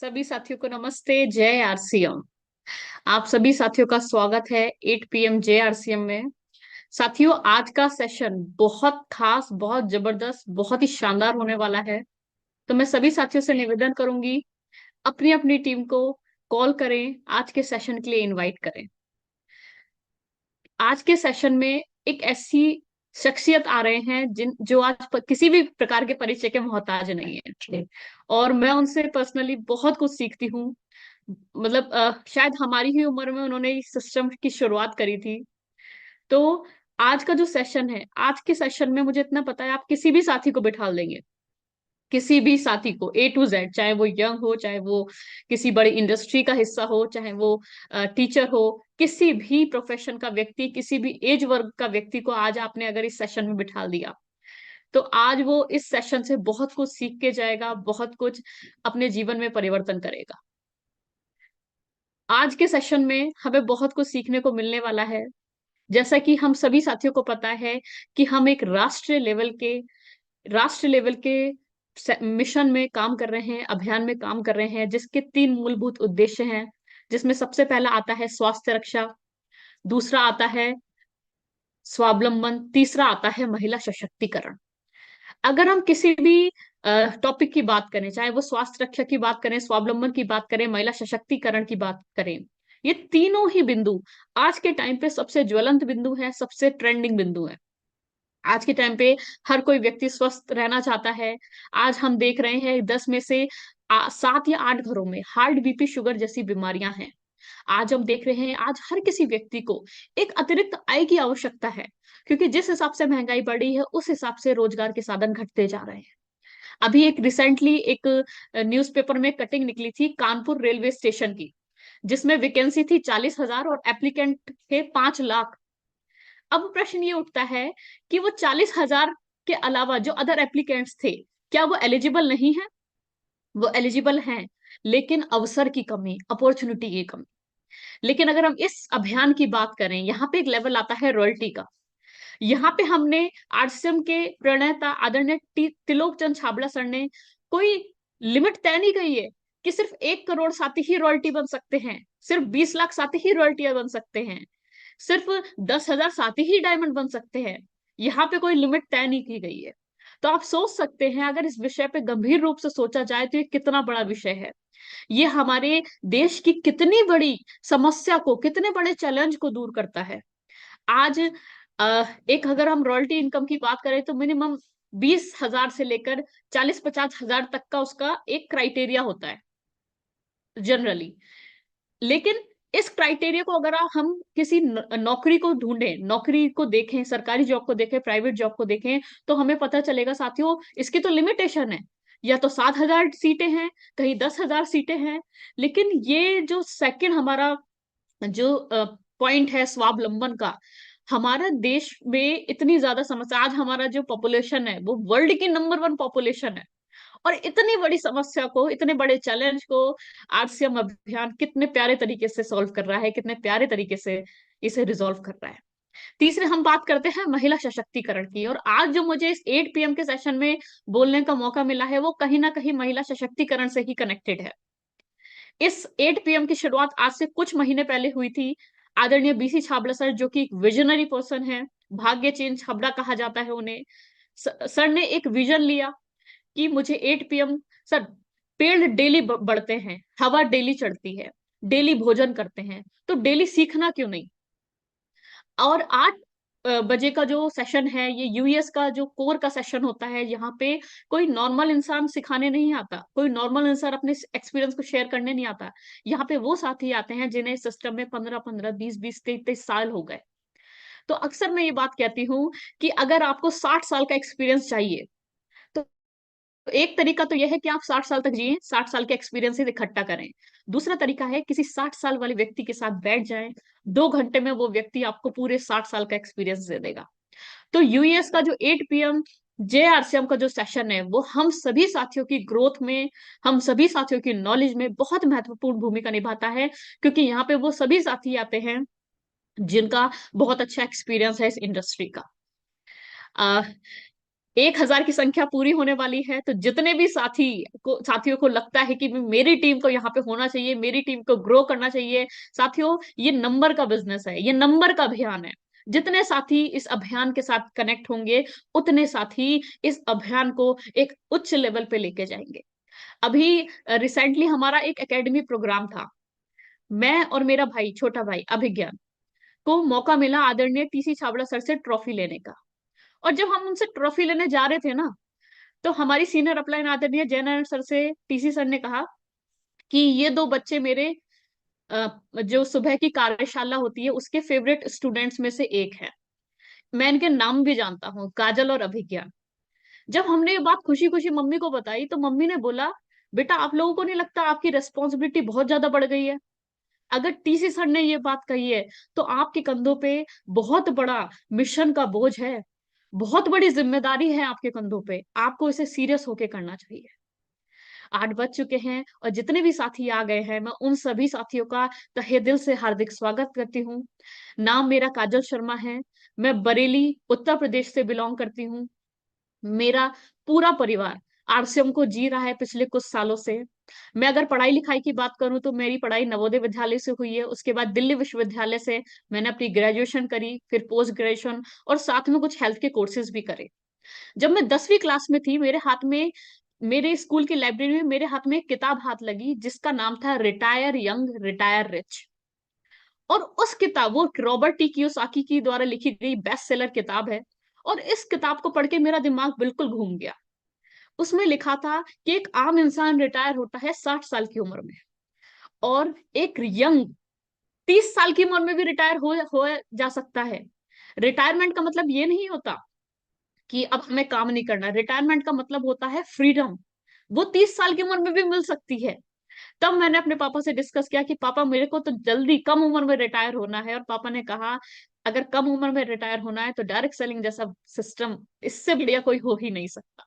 सभी साथियों को नमस्ते। जय आरसीएम। आप सभी साथियों का स्वागत है 8 PM जय आरसीएम में। साथियों, आज का सेशन बहुत खास, बहुत जबरदस्त, बहुत ही शानदार होने वाला है। तो मैं सभी साथियों से निवेदन करूंगी, अपनी अपनी टीम को कॉल करें, आज के सेशन के लिए इनवाइट करें। आज के सेशन में एक ऐसी शख्सियत आ रहे हैं जिन जो आज किसी भी प्रकार के परिचय के मोहताज नहीं है, और मैं उनसे पर्सनली बहुत कुछ सीखती हूँ। मतलब शायद हमारी ही उम्र में उन्होंने इस सिस्टम की शुरुआत करी थी। तो आज का जो सेशन है, आज के सेशन में मुझे इतना पता है, आप किसी भी साथी को बिठा देंगे, किसी भी साथी को A to Z, चाहे वो यंग हो, चाहे वो किसी बड़ी इंडस्ट्री का हिस्सा हो, चाहे वो टीचर हो, किसी भी प्रोफेशन का व्यक्ति, किसी भी एज वर्ग का व्यक्ति को आज आपने अगर इस सेशन में बिठा दिया, तो आज वो इस सेशन से बहुत कुछ सीख के जाएगा, बहुत कुछ अपने जीवन में परिवर्तन करेगा। आज के सेशन में हमें बहुत कुछ सीखने को मिलने वाला है। जैसा कि हम सभी साथियों को पता है कि हम एक राष्ट्र लेवल के मिशन में काम कर रहे हैं, अभियान में काम कर रहे हैं, जिसके 3 मूलभूत उद्देश्य हैं। जिसमें सबसे पहला आता है स्वास्थ्य रक्षा, दूसरा आता है स्वावलंबन, तीसरा आता है महिला सशक्तिकरण। अगर हम किसी भी टॉपिक की बात करें, चाहे वो स्वास्थ्य रक्षा की बात करें, स्वावलंबन की बात करें, महिला सशक्तिकरण की बात करें, ये तीनों ही बिंदु आज के टाइम पे सबसे ज्वलंत बिंदु है, सबसे ट्रेंडिंग बिंदु है। आज के टाइम पे हर कोई व्यक्ति स्वस्थ रहना चाहता है। आज हम देख रहे हैं 10 में से 7 या 8 घरों में हार्ट, बीपी, शुगर जैसी बीमारियां हैं। आज हम देख रहे हैं, आज हर किसी व्यक्ति को एक अतिरिक्त आय की आवश्यकता है, क्योंकि जिस हिसाब से महंगाई बढ़ी है उस हिसाब से रोजगार के साधन घटते जा रहे हैं। अभी एक रिसेंटली एक न्यूज़पेपर में कटिंग निकली थी कानपुर रेलवे स्टेशन की, जिसमें वैकेंसी थी 40,000 और एप्लीकेंट थे 5 लाख। अब प्रश्न ये उठता है कि वो 40,000 के अलावा जो अदर एप्लीकेंट्स थे, क्या वो एलिजिबल नहीं है? वो एलिजिबल हैं, लेकिन अवसर की कमी, अपॉर्चुनिटी की कमी। लेकिन अगर हम इस अभियान की बात करें, यहाँ पे एक लेवल आता है रॉयल्टी का। यहाँ पे हमने आरसीएम के प्रणेता आदरणीय त्रिलोक चंद छाबड़ा सर ने कोई लिमिट तय नहीं कही है कि सिर्फ 1 करोड़ साथी ही रॉयल्टी बन सकते हैं, सिर्फ 20 लाख साथी ही रॉयल्टी बन सकते हैं, सिर्फ 10,000 साथी ही डायमंड बन सकते हैं। यहाँ पे कोई लिमिट तय नहीं की गई है। तो आप सोच सकते हैं, अगर इस विषय पे गंभीर रूप से सोचा जाए तो ये कितना बड़ा विषय है। ये हमारे देश की कितनी बड़ी समस्या को, कितने बड़े चैलेंज को दूर करता है। आज एक अगर हम रॉयल्टी इनकम की बात करें तो मिनिमम 20,000 से लेकर 40-50 हजार तक का उसका एक क्राइटेरिया होता है जनरली। लेकिन इस क्राइटेरिया को अगर हम किसी नौकरी को ढूंढें, नौकरी को देखें, सरकारी जॉब को देखें, प्राइवेट जॉब को देखें, तो हमें पता चलेगा साथियों, इसकी तो लिमिटेशन है। या तो 7,000 सीटें हैं, कहीं 10,000 सीटें हैं। लेकिन ये जो सेकंड हमारा जो पॉइंट है स्वावलंबन का, हमारा देश में इतनी ज्यादा समस्या, आज हमारा जो पॉपुलेशन है वो वर्ल्ड की नंबर 1 पॉपुलेशन है, और इतनी बड़ी समस्या को, इतने बड़े चैलेंज को आरसीएम अभियान कितने प्यारे तरीके से सॉल्व कर रहा है, कितने प्यारे तरीके से इसे रिजॉल्व कर रहा है। तीसरे हम बात करते हैं महिला सशक्तिकरण की, और आज जो मुझे इस 8 PM के सेशन में बोलने का मौका मिला है वो कहीं ना कहीं महिला सशक्तिकरण से ही कनेक्टेड है। इस 8 PM की शुरुआत आज से कुछ महीने पहले हुई थी। आदरणीय बीसी छाबड़ा सर, जो कि एक विजनरी पर्सन है, भाग्य चेन छाबड़ा कहा जाता है उन्हें, सर ने एक विजन लिया कि मुझे 8 PM, सर पेड़ डेली बढ़ते हैं, हवा डेली चढ़ती है, डेली भोजन करते हैं, तो डेली सीखना क्यों नहीं। और 8 बजे का जो सेशन है, ये यूएस का जो कोर का सेशन होता है, यहाँ पे कोई नॉर्मल इंसान सिखाने नहीं आता, कोई नॉर्मल इंसान अपने एक्सपीरियंस को शेयर करने नहीं आता। यहाँ पे वो साथी आते हैं जिन्हें सिस्टम में 15-15, 20-20, 23 साल हो गए। तो अक्सर मैं ये बात कहती हूँ कि अगर आपको 60 साल का एक्सपीरियंस चाहिए, तो एक तरीका तो यह है कि आप 60 साल तक जिए, 60 साल के एक्सपीरियंस इकट्ठा करें। दूसरा तरीका है किसी 60 साल वाले व्यक्ति के साथ बैठ जाएं, 2 घंटे में वो व्यक्ति आपको पूरे 60 साल का एक्सपीरियंस दे देगा। तो यूएस का जो 8 PM जेआरसीएम का जो सेशन है, वो हम सभी साथियों की ग्रोथ में, हम सभी साथियों की नॉलेज में बहुत महत्वपूर्ण भूमिका निभाता है, क्योंकि यहाँ पे वो सभी साथी आते हैं जिनका बहुत अच्छा एक्सपीरियंस है इस इंडस्ट्री का। 1000 की संख्या पूरी होने वाली है, तो जितने भी साथियों को लगता है कि मेरी टीम को यहाँ पे होना चाहिए, मेरी टीम को ग्रो करना चाहिए, साथियों ये नंबर का बिजनेस है, ये नंबर का अभियान है। जितने साथी इस अभियान के साथ कनेक्ट होंगे, उतने साथी इस अभियान को एक उच्च लेवल पे लेके जाएंगे। अभी रिसेंटली हमारा एक एकेडमी प्रोग्राम था। मैं और मेरा भाई, छोटा भाई अभिज्ञान को मौका मिला आदरणीय टीसी छाबड़ा सर से ट्रॉफी लेने का। और जब हम उनसे ट्रॉफी लेने जा रहे थे ना, तो हमारी सीनियर अपलाइन आदरणीय जयनारायण सर से टीसी सर ने कहा कि ये दो बच्चे मेरे जो सुबह की कार्यशाला होती है उसके फेवरेट स्टूडेंट्स में से एक है। मैं इनके नाम भी जानता हूँ, काजल और अभिज्ञान। जब हमने ये बात खुशी खुशी मम्मी को बताई, तो मम्मी ने बोला, बेटा आप लोगों को नहीं लगता आपकी रिस्पॉन्सिबिलिटी बहुत ज्यादा बढ़ गई है? अगर टीसी सर ने ये बात कही है, तो आपके कंधों पे बहुत बड़ा मिशन का बोझ है, बहुत बड़ी जिम्मेदारी है आपके कंधों पे, आपको इसे सीरियस होके करना चाहिए। 8 बज चुके हैं और जितने भी साथी आ गए हैं, मैं उन सभी साथियों का तहे दिल से हार्दिक स्वागत करती हूँ। नाम मेरा काजल शर्मा है। मैं बरेली उत्तर प्रदेश से बिलोंग करती हूँ। मेरा पूरा परिवार आरसीएम को जी रहा है पिछले कुछ सालों से। मैं अगर पढ़ाई लिखाई की बात करूं, तो मेरी पढ़ाई नवोदय विद्यालय से हुई है। उसके बाद दिल्ली विश्वविद्यालय से मैंने अपनी ग्रेजुएशन करी, फिर पोस्ट ग्रेजुएशन, और साथ में कुछ हेल्थ के कोर्सेज भी करे। जब मैं 10वीं क्लास में थी, मेरे स्कूल की लाइब्रेरी में मेरे हाथ में एक किताब हाथ लगी, जिसका नाम था रिटायर यंग रिटायर रिच। और उस किताब, वो रॉबर्ट टी कियोसाकी की द्वारा लिखी गई बेस्ट सेलर किताब है। और इस किताब को पढ़ के मेरा दिमाग बिल्कुल घूम गया। उसमें लिखा था कि एक आम इंसान रिटायर होता है 60 साल की उम्र में, और एक यंग 30 साल की उम्र में भी रिटायर हो जा सकता है। रिटायरमेंट का मतलब ये नहीं होता कि अब हमें काम नहीं करना। रिटायरमेंट का मतलब होता है फ्रीडम। वो 30 साल की उम्र में भी मिल सकती है। तब मैंने अपने पापा से डिस्कस किया कि पापा मेरे को तो जल्दी कम उम्र में रिटायर होना है। और पापा ने कहा, अगर कम उम्र में रिटायर होना है तो डायरेक्ट सेलिंग जैसा सिस्टम, इससे बढ़िया कोई हो ही नहीं सकता।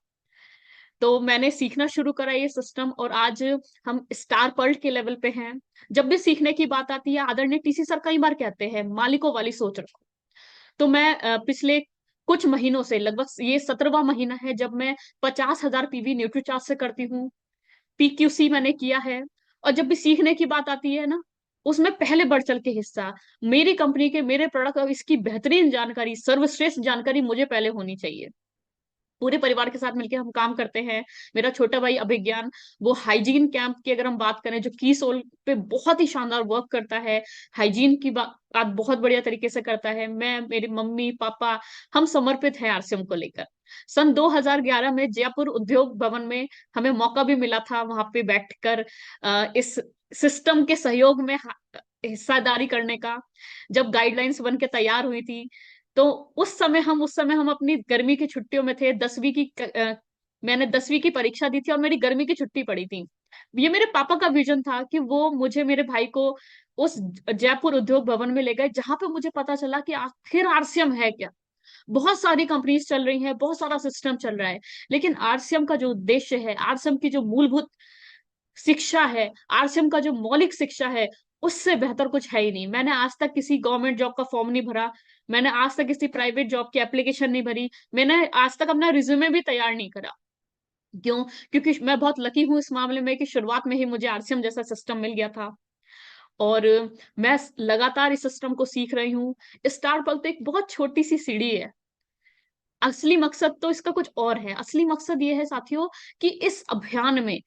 तो मैंने सीखना शुरू करा ये सिस्टम, और आज हम स्टार पर्ल के लेवल पे हैं। जब भी सीखने की बात आती है, आदरणीय टीसी सर कई बार कहते हैं, मालिकों वाली सोच रखो। तो मैं पिछले कुछ महीनों से, लगभग ये 17वां महीना है जब मैं 50,000 पीवी न्यूट्रीचार्ज से करती हूँ। पीक्यूसी मैंने किया है। और जब भी सीखने की बात आती है ना, उसमें पहले बढ़ चढ़ के हिस्सा, मेरी कंपनी के, मेरे प्रोडक्ट और इसकी बेहतरीन जानकारी, सर्वश्रेष्ठ जानकारी मुझे पहले होनी चाहिए। पूरे परिवार के साथ मिलकर हम काम करते हैं। मेरा छोटा भाई अभिज्ञान, वो हाइजीन कैंप की अगर हम बात करें, जो की सोल पे बहुत ही शानदार वर्क करता है, हाइजीन की बात बहुत बढ़िया तरीके से करता है। मैं, मेरी मम्मी पापा, हम समर्पित हैं आरसीएम को लेकर। सन 2011 में जयपुर उद्योग भवन में हमें मौका भी मिला था वहां पे बैठकर इस सिस्टम के सहयोग में हिस्सादारी करने का। जब गाइडलाइंस बन के तैयार हुई थी, तो उस समय हम अपनी गर्मी की छुट्टियों में थे। मैंने 10वीं की परीक्षा दी थी और मेरी गर्मी की छुट्टी पड़ी थी। ये मेरे पापा का विजन था कि वो मुझे, मेरे भाई को उस जयपुर उद्योग भवन में ले गए, जहां पे मुझे पता चला कि आखिर आरसीएम है क्या। बहुत सारी कंपनीज चल रही हैं, बहुत सारा सिस्टम चल रहा है, लेकिन आरसीएम का जो उद्देश्य है, आरसीएम की जो मूलभूत शिक्षा है, आरसीएम का जो मौलिक शिक्षा है, उससे बेहतर कुछ है ही नहीं। मैंने आज तक किसी गवर्नमेंट जॉब का फॉर्म नहीं भरा। मैंने आज तक किसी प्राइवेट जॉब की एप्लीकेशन नहीं भरी। मैंने आज तक अपना रिज्यूमे भी तैयार नहीं करा। क्यों? क्योंकि मैं बहुत लकी हूँ इस मामले में कि शुरुआत में ही मुझे आरसीएम जैसा सिस्टम मिल गया था। और मैं लगातार इस सिस्टम को सीख रही हूँ। स्टार पल तो एक बहुत छोटी सी सीढ़ी है। असली मकसद तो इसका कुछ और है। असली मकसद ये है साथियों, कि इस अभियान में,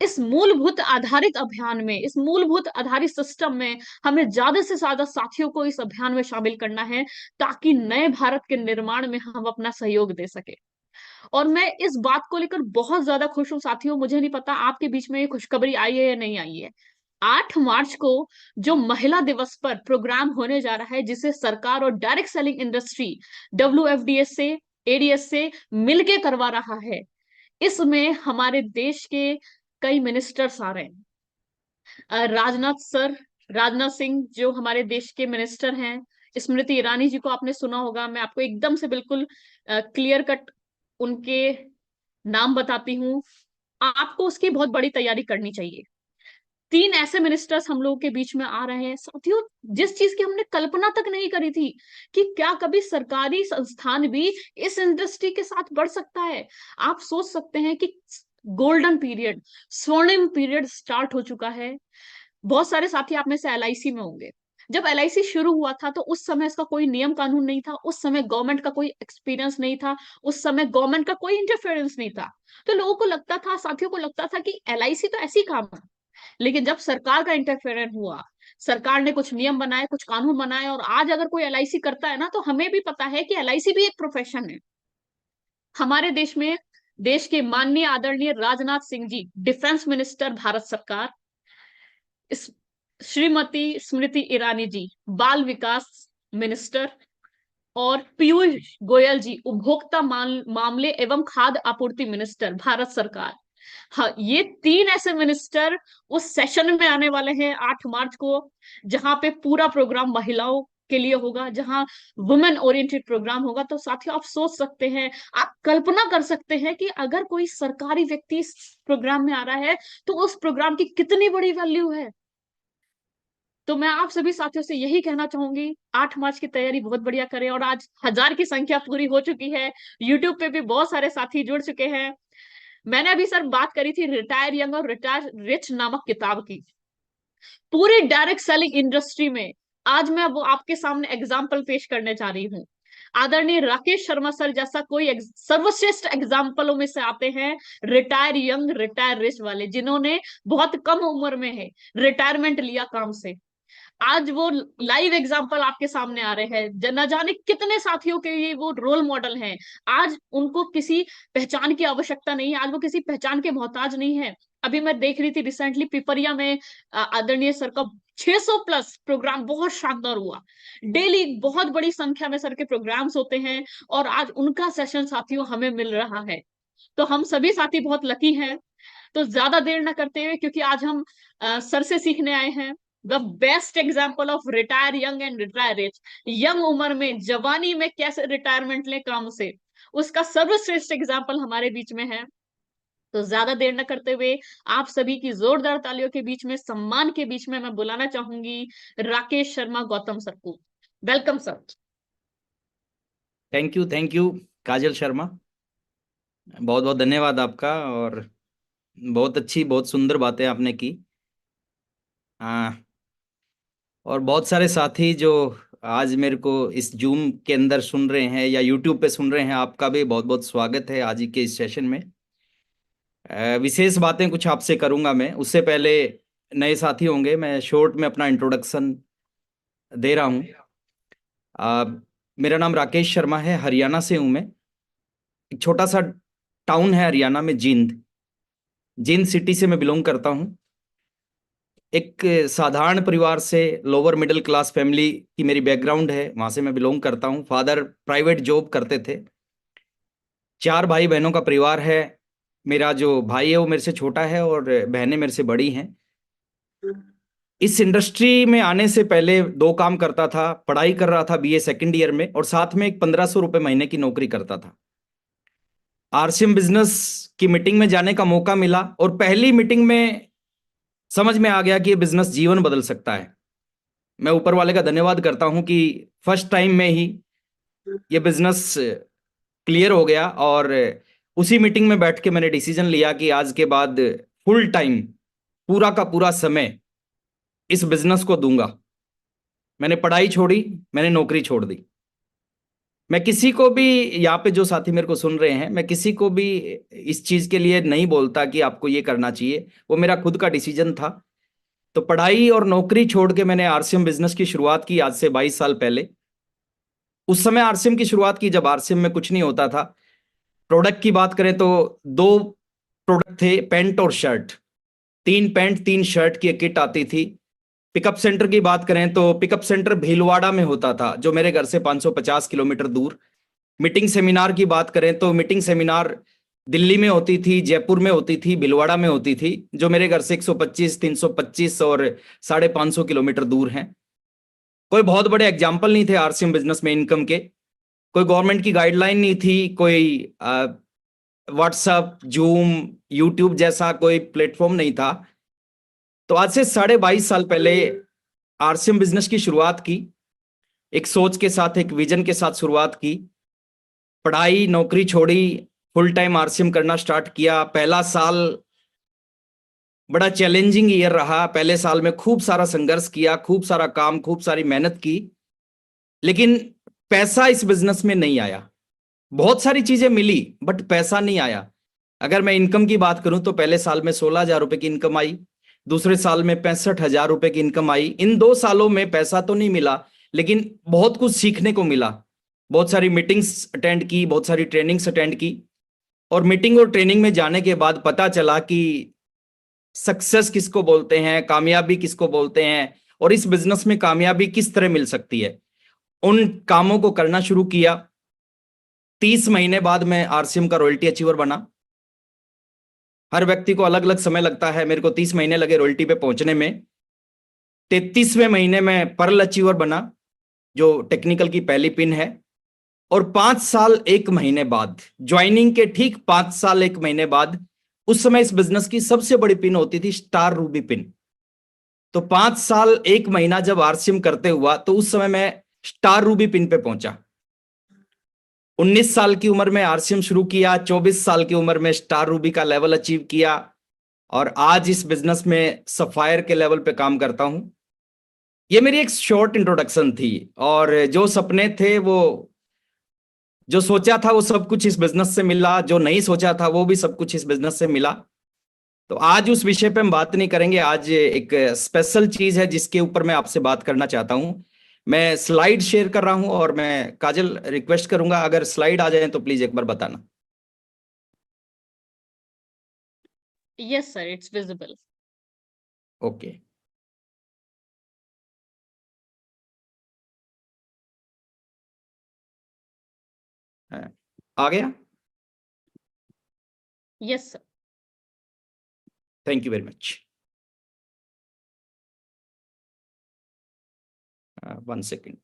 इस मूलभूत आधारित अभियान में, इस मूलभूत आधारित सिस्टम में हमें ज्यादा से ज्यादा साथियों को इस अभियान में शामिल करना है, ताकि नए भारत के निर्माण में हम अपना सहयोग दे सके। और मैं इस बात को लेकर बहुत ज्यादा खुश हूँ साथियों। मुझे नहीं पता आपके बीच में ये खुशखबरी आई है या नहीं आई है। 8 मार्च को जो महिला दिवस पर प्रोग्राम होने जा रहा है, जिसे सरकार और डायरेक्ट सेलिंग इंडस्ट्री WFDS से, एडीएस से मिलके करवा रहा है, इसमें हमारे देश के कई मिनिस्टर्स आ रहे हैं। राजनाथ सर, राजनाथ सिंह जो हमारे देश के मिनिस्टर हैं, स्मृति ईरानी जी को आपने सुना होगा। मैं आपको एकदम से बिल्कुल क्लियर कट उनके नाम बताती हूँ। आपको उसकी बहुत बड़ी तैयारी करनी चाहिए। तीन ऐसे मिनिस्टर्स हम लोगों के बीच में आ रहे हैं साथियों, जिस चीज की हमने कल्पना तक नहीं करी थी कि क्या कभी सरकारी संस्थान भी इस इंडस्ट्री के साथ बढ़ सकता है। आप सोच सकते हैं कि गोल्डन पीरियड, स्वर्णिम पीरियड स्टार्ट हो चुका है। बहुत सारे साथी आप में से एलआईसी में होंगे। जब एलआईसी शुरू हुआ था तो उस समय इसका कोई नियम कानून नहीं था, उस समय गवर्नमेंट का कोई एक्सपीरियंस नहीं था, उस समय गवर्नमेंट का कोई इंटरफेरेंस नहीं था। तो लोगों को लगता था, साथियों को लगता था कि एलआईसी तो ऐसी काम है। लेकिन जब सरकार का इंटरफेरेंस हुआ, सरकार ने कुछ नियम बनाए, कुछ कानून बनाए, और आज अगर कोई एलआईसी करता है ना, तो हमें भी पता है कि एलआईसी भी एक प्रोफेशन है। हमारे देश में देश के माननीय आदरणीय राजनाथ सिंह जी, डिफेंस मिनिस्टर भारत सरकार, इस श्रीमती स्मृति ईरानी जी, बाल विकास मिनिस्टर, और पीयूष गोयल जी, उपभोक्ता मामले एवं खाद्य आपूर्ति मिनिस्टर भारत सरकार। हाँ, ये तीन ऐसे मिनिस्टर उस सेशन में आने वाले हैं 8 मार्च को, जहां पे पूरा प्रोग्राम महिलाओं के लिए होगा, जहां वुमेन ओरिएंटेड प्रोग्राम होगा। तो साथियों, आप सोच सकते हैं, आप कल्पना कर सकते हैं कि अगर कोई सरकारी व्यक्ति इस प्रोग्राम में आ रहा है तो उस प्रोग्राम की कितनी बड़ी वैल्यू है। तो मैं आप सभी साथियों से यही कहना चाहूंगी, 8 मार्च की तैयारी बहुत बढ़िया करें। और आज 1000 की संख्या पूरी हो चुकी है, यूट्यूब पे भी बहुत सारे साथी जुड़ चुके हैं। मैंने अभी सर बात करी थी रिटायर यंग और रिटायर रिच नामक किताब की। पूरी डायरेक्ट सेलिंग इंडस्ट्री में आज मैं वो आपके सामने एग्जाम्पल पेश करने जा रही हूँ। आदरणीय राकेश शर्मा सर जैसा कोई सर्वश्रेष्ठ एग्जाम्पलों में से आते हैं, रिटायर यंग रिटायर रिच वाले, जिन्होंने बहुत कम उम्र में है रिटायरमेंट लिया काम से। आज वो लाइव एग्जाम्पल आपके सामने आ रहे हैं, न जाने कितने साथियों के ये वो रोल मॉडल हैं। आज उनको किसी पहचान की आवश्यकता नहीं है, आज वो किसी पहचान के मोहताज नहीं है। अभी मैं देख रही थी रिसेंटली पिपरिया में आदरणीय सर का 600 प्लस प्रोग्राम बहुत शानदार हुआ। डेली बहुत बड़ी संख्या में सर के प्रोग्राम्स होते हैं, और आज उनका सेशन साथियों हमें मिल रहा है। तो हम सभी साथी बहुत लकी हैं। तो ज्यादा देर ना करते हुए, क्योंकि आज हम सर से सीखने आए हैं the best example of retire young and retire rich, young उम्र में जवानी में कैसे रिटायरमेंट ले काम से, उसका सर्वश्रेष्ठ एग्जाम्पल हमारे बीच में है। तो ज्यादा देर न करते हुए, आप सभी की जोरदार तालियों के बीच में, सम्मान के बीच में, मैं बुलाना चाहूंगी राकेश शर्मा गौतम सर को। Welcome sir. थैंक यू काजल शर्मा, बहुत बहुत धन्यवाद आपका। और बहुत अच्छी, बहुत सुंदर बातें आपने की। हाँ, और बहुत सारे साथी जो आज मेरे को इस जूम के अंदर सुन रहे हैं या यूट्यूब पे सुन रहे हैं, आपका भी बहुत बहुत स्वागत है आज के इस सेशन में। विशेष बातें कुछ आपसे करूंगा मैं, उससे पहले नए साथी होंगे, मैं शॉर्ट में अपना इंट्रोडक्शन दे रहा हूँ। मेरा नाम राकेश शर्मा है, हरियाणा से हूँ मैं। एक छोटा सा टाउन है हरियाणा में, जींद, जींद सिटी से मैं बिलोंग करता हूँ। एक साधारण परिवार से, लोअर मिडिल क्लास फैमिली की मेरी बैकग्राउंड है, वहां से मैं बिलोंग करता हूँ। फादर प्राइवेट जॉब करते थे। 4 भाई बहनों का परिवार है। मेरा जो भाई है वो मेरे से छोटा है और बहनें मेरे से बड़ी हैं। इस इंडस्ट्री में आने से पहले 2 काम करता था। पढ़ाई कर रहा था बीए सेकंड ईयर में, और साथ में एक 1500 रुपये महीने की नौकरी करता था। आरसीएम बिजनेस की मीटिंग में जाने का मौका मिला, और पहली मीटिंग में समझ में आ गया कि ये बिजनेस जीवन बदल सकता है। मैं ऊपर वाले का धन्यवाद करता हूं कि फर्स्ट टाइम में ही ये बिजनेस क्लियर हो गया। और उसी मीटिंग में बैठ के मैंने डिसीजन लिया कि आज के बाद फुल टाइम, पूरा का पूरा समय इस बिजनेस को दूंगा। मैंने पढ़ाई छोड़ी, मैंने नौकरी छोड़ दी। मैं किसी को भी, यहाँ पे जो साथी मेरे को सुन रहे हैं, मैं किसी को भी इस चीज के लिए नहीं बोलता कि आपको ये करना चाहिए, वो मेरा खुद का डिसीजन था। तो पढ़ाई और नौकरी छोड़ के मैंने आरसीएम बिजनेस की शुरुआत की, आज से 22 साल पहले। उस समय आरसीएम की शुरुआत की जब आरसीएम में कुछ नहीं होता था। प्रोडक्ट की बात करें तो 2 प्रोडक्ट थे, पैंट और शर्ट। 3 पैंट 3 शर्ट की एक किट आती थी। पिकअप सेंटर की बात करें तो पिकअप सेंटर भीलवाड़ा में होता था, जो मेरे घर से 550 किलोमीटर दूर। मीटिंग सेमिनार की बात करें तो मीटिंग सेमिनार दिल्ली में होती थी, जयपुर में होती थी, भीलवाड़ा में होती थी, जो मेरे घर से 125, 325 और 550 किलोमीटर दूर हैं। कोई बहुत बड़े एग्जाम्पल नहीं थे आरसीएम बिजनेस में इनकम के। कोई गवर्नमेंट की गाइडलाइन नहीं थी, कोई व्हाट्सएप, जूम, यूट्यूब जैसा कोई प्लेटफॉर्म नहीं था। तो आज से 22.5 साल पहले आरसीएम बिजनेस की शुरुआत की, एक सोच के साथ, एक विजन के साथ शुरुआत की। पढ़ाई नौकरी छोड़ी, फुल टाइम आरसीएम करना स्टार्ट किया। पहला साल बड़ा चैलेंजिंग ईयर रहा। पहले साल में खूब सारा संघर्ष किया, खूब सारा काम, खूब सारी मेहनत की, लेकिन पैसा इस बिजनेस में नहीं आया। बहुत सारी चीजें मिली बट पैसा नहीं आया। अगर मैं इनकम की बात करूं तो पहले साल में 16,000 रुपए की इनकम आई, दूसरे साल में 65,000 रुपए की इनकम आई। इन 2 सालों में पैसा तो नहीं मिला, लेकिन बहुत कुछ सीखने को मिला। बहुत सारी मीटिंग्स अटेंड की, बहुत सारी ट्रेनिंग्स अटेंड की, और मीटिंग और ट्रेनिंग में जाने के बाद पता चला कि सक्सेस किसको बोलते हैं, कामयाबी किसको बोलते हैं, और इस बिजनेस में कामयाबी किस तरह मिल सकती है। उन कामों को करना शुरू किया। 30 महीने बाद मैं आरसीएम का रॉयल्टी अचीवर बना। हर व्यक्ति को अलग अलग समय लगता है, मेरे को 30 महीने लगे रॉयल्टी पे पहुंचने में। 33वें महीने में पर्ल अचीवर बना, जो टेक्निकल की पहली पिन है। और 5 साल 1 महीने बाद, ज्वाइनिंग के ठीक 5 साल 1 महीने बाद, उस समय इस बिजनेस की सबसे बड़ी पिन होती थी स्टार रूबी पिन। तो 5 साल 1 महीना जब आरसीएम करते हुआ, तो उस समय मैं स्टार रूबी पिन पे पहुंचा। 19 साल की उम्र में आरसीएम शुरू किया, 24 साल की उम्र में स्टार रूबी का लेवल अचीव किया, और आज इस बिजनेस में सफायर के लेवल पे काम करता हूं। ये मेरी एक शॉर्ट इंट्रोडक्शन थी, और जो सपने थे, वो जो सोचा था वो सब कुछ इस बिजनेस से मिला, जो नहीं सोचा था वो भी सब कुछ इस बिजनेस से मिला। तो आज उस विषय पे हम बात नहीं करेंगे। आज एक स्पेशल चीज है जिसके ऊपर मैं आपसे बात करना चाहता हूं। मैं स्लाइड शेयर कर रहा हूं, और मैं काजल रिक्वेस्ट करूंगा अगर स्लाइड आ जाए तो प्लीज एक बार बताना। Yes sir, it's visible. Okay. आ गया? Yes sir. Thank you very much. 1 second.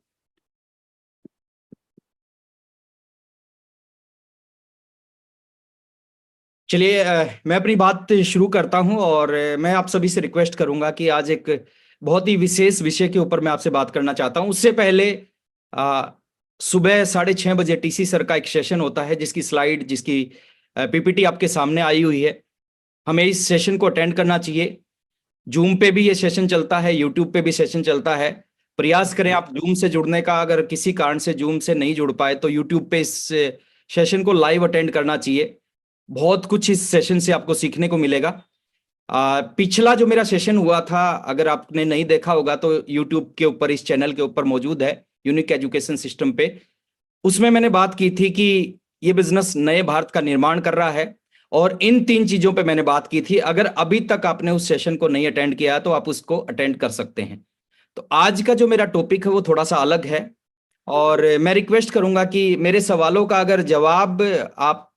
चलिए, मैं अपनी बात शुरू करता हूं, और मैं आप सभी से रिक्वेस्ट करूंगा कि आज एक बहुत ही विशेष विषय के ऊपर मैं आपसे बात करना चाहता हूं। उससे पहले सुबह 6:30 बजे टीसी सर का एक सेशन होता है, जिसकी स्लाइड, जिसकी पीपीटी आपके सामने आई हुई है। हमें इस सेशन को अटेंड करना चाहिए। जूम पे भी ये सेशन चलता है, यूट्यूब पे भी सेशन चलता है। प्रयास करें आप जूम से जुड़ने का। अगर किसी कारण से जूम से नहीं जुड़ पाए तो यूट्यूब पे इस सेशन को लाइव अटेंड करना चाहिए। बहुत कुछ इस सेशन से आपको सीखने को मिलेगा। पिछला जो मेरा सेशन हुआ था, अगर आपने नहीं देखा होगा तो यूट्यूब के ऊपर, इस चैनल के ऊपर मौजूद है, यूनिक एजुकेशन सिस्टम पे। उसमें मैंने बात की थी कि ये बिजनेस नए भारत का निर्माण कर रहा है, और इन 3 चीजों पे मैंने बात की थी। अगर अभी तक आपने उस सेशन को नहीं अटेंड किया तो आप उसको अटेंड कर सकते हैं। तो आज का जो मेरा टॉपिक है वो थोड़ा सा अलग है, और मैं रिक्वेस्ट करूंगा कि मेरे सवालों का अगर जवाब आप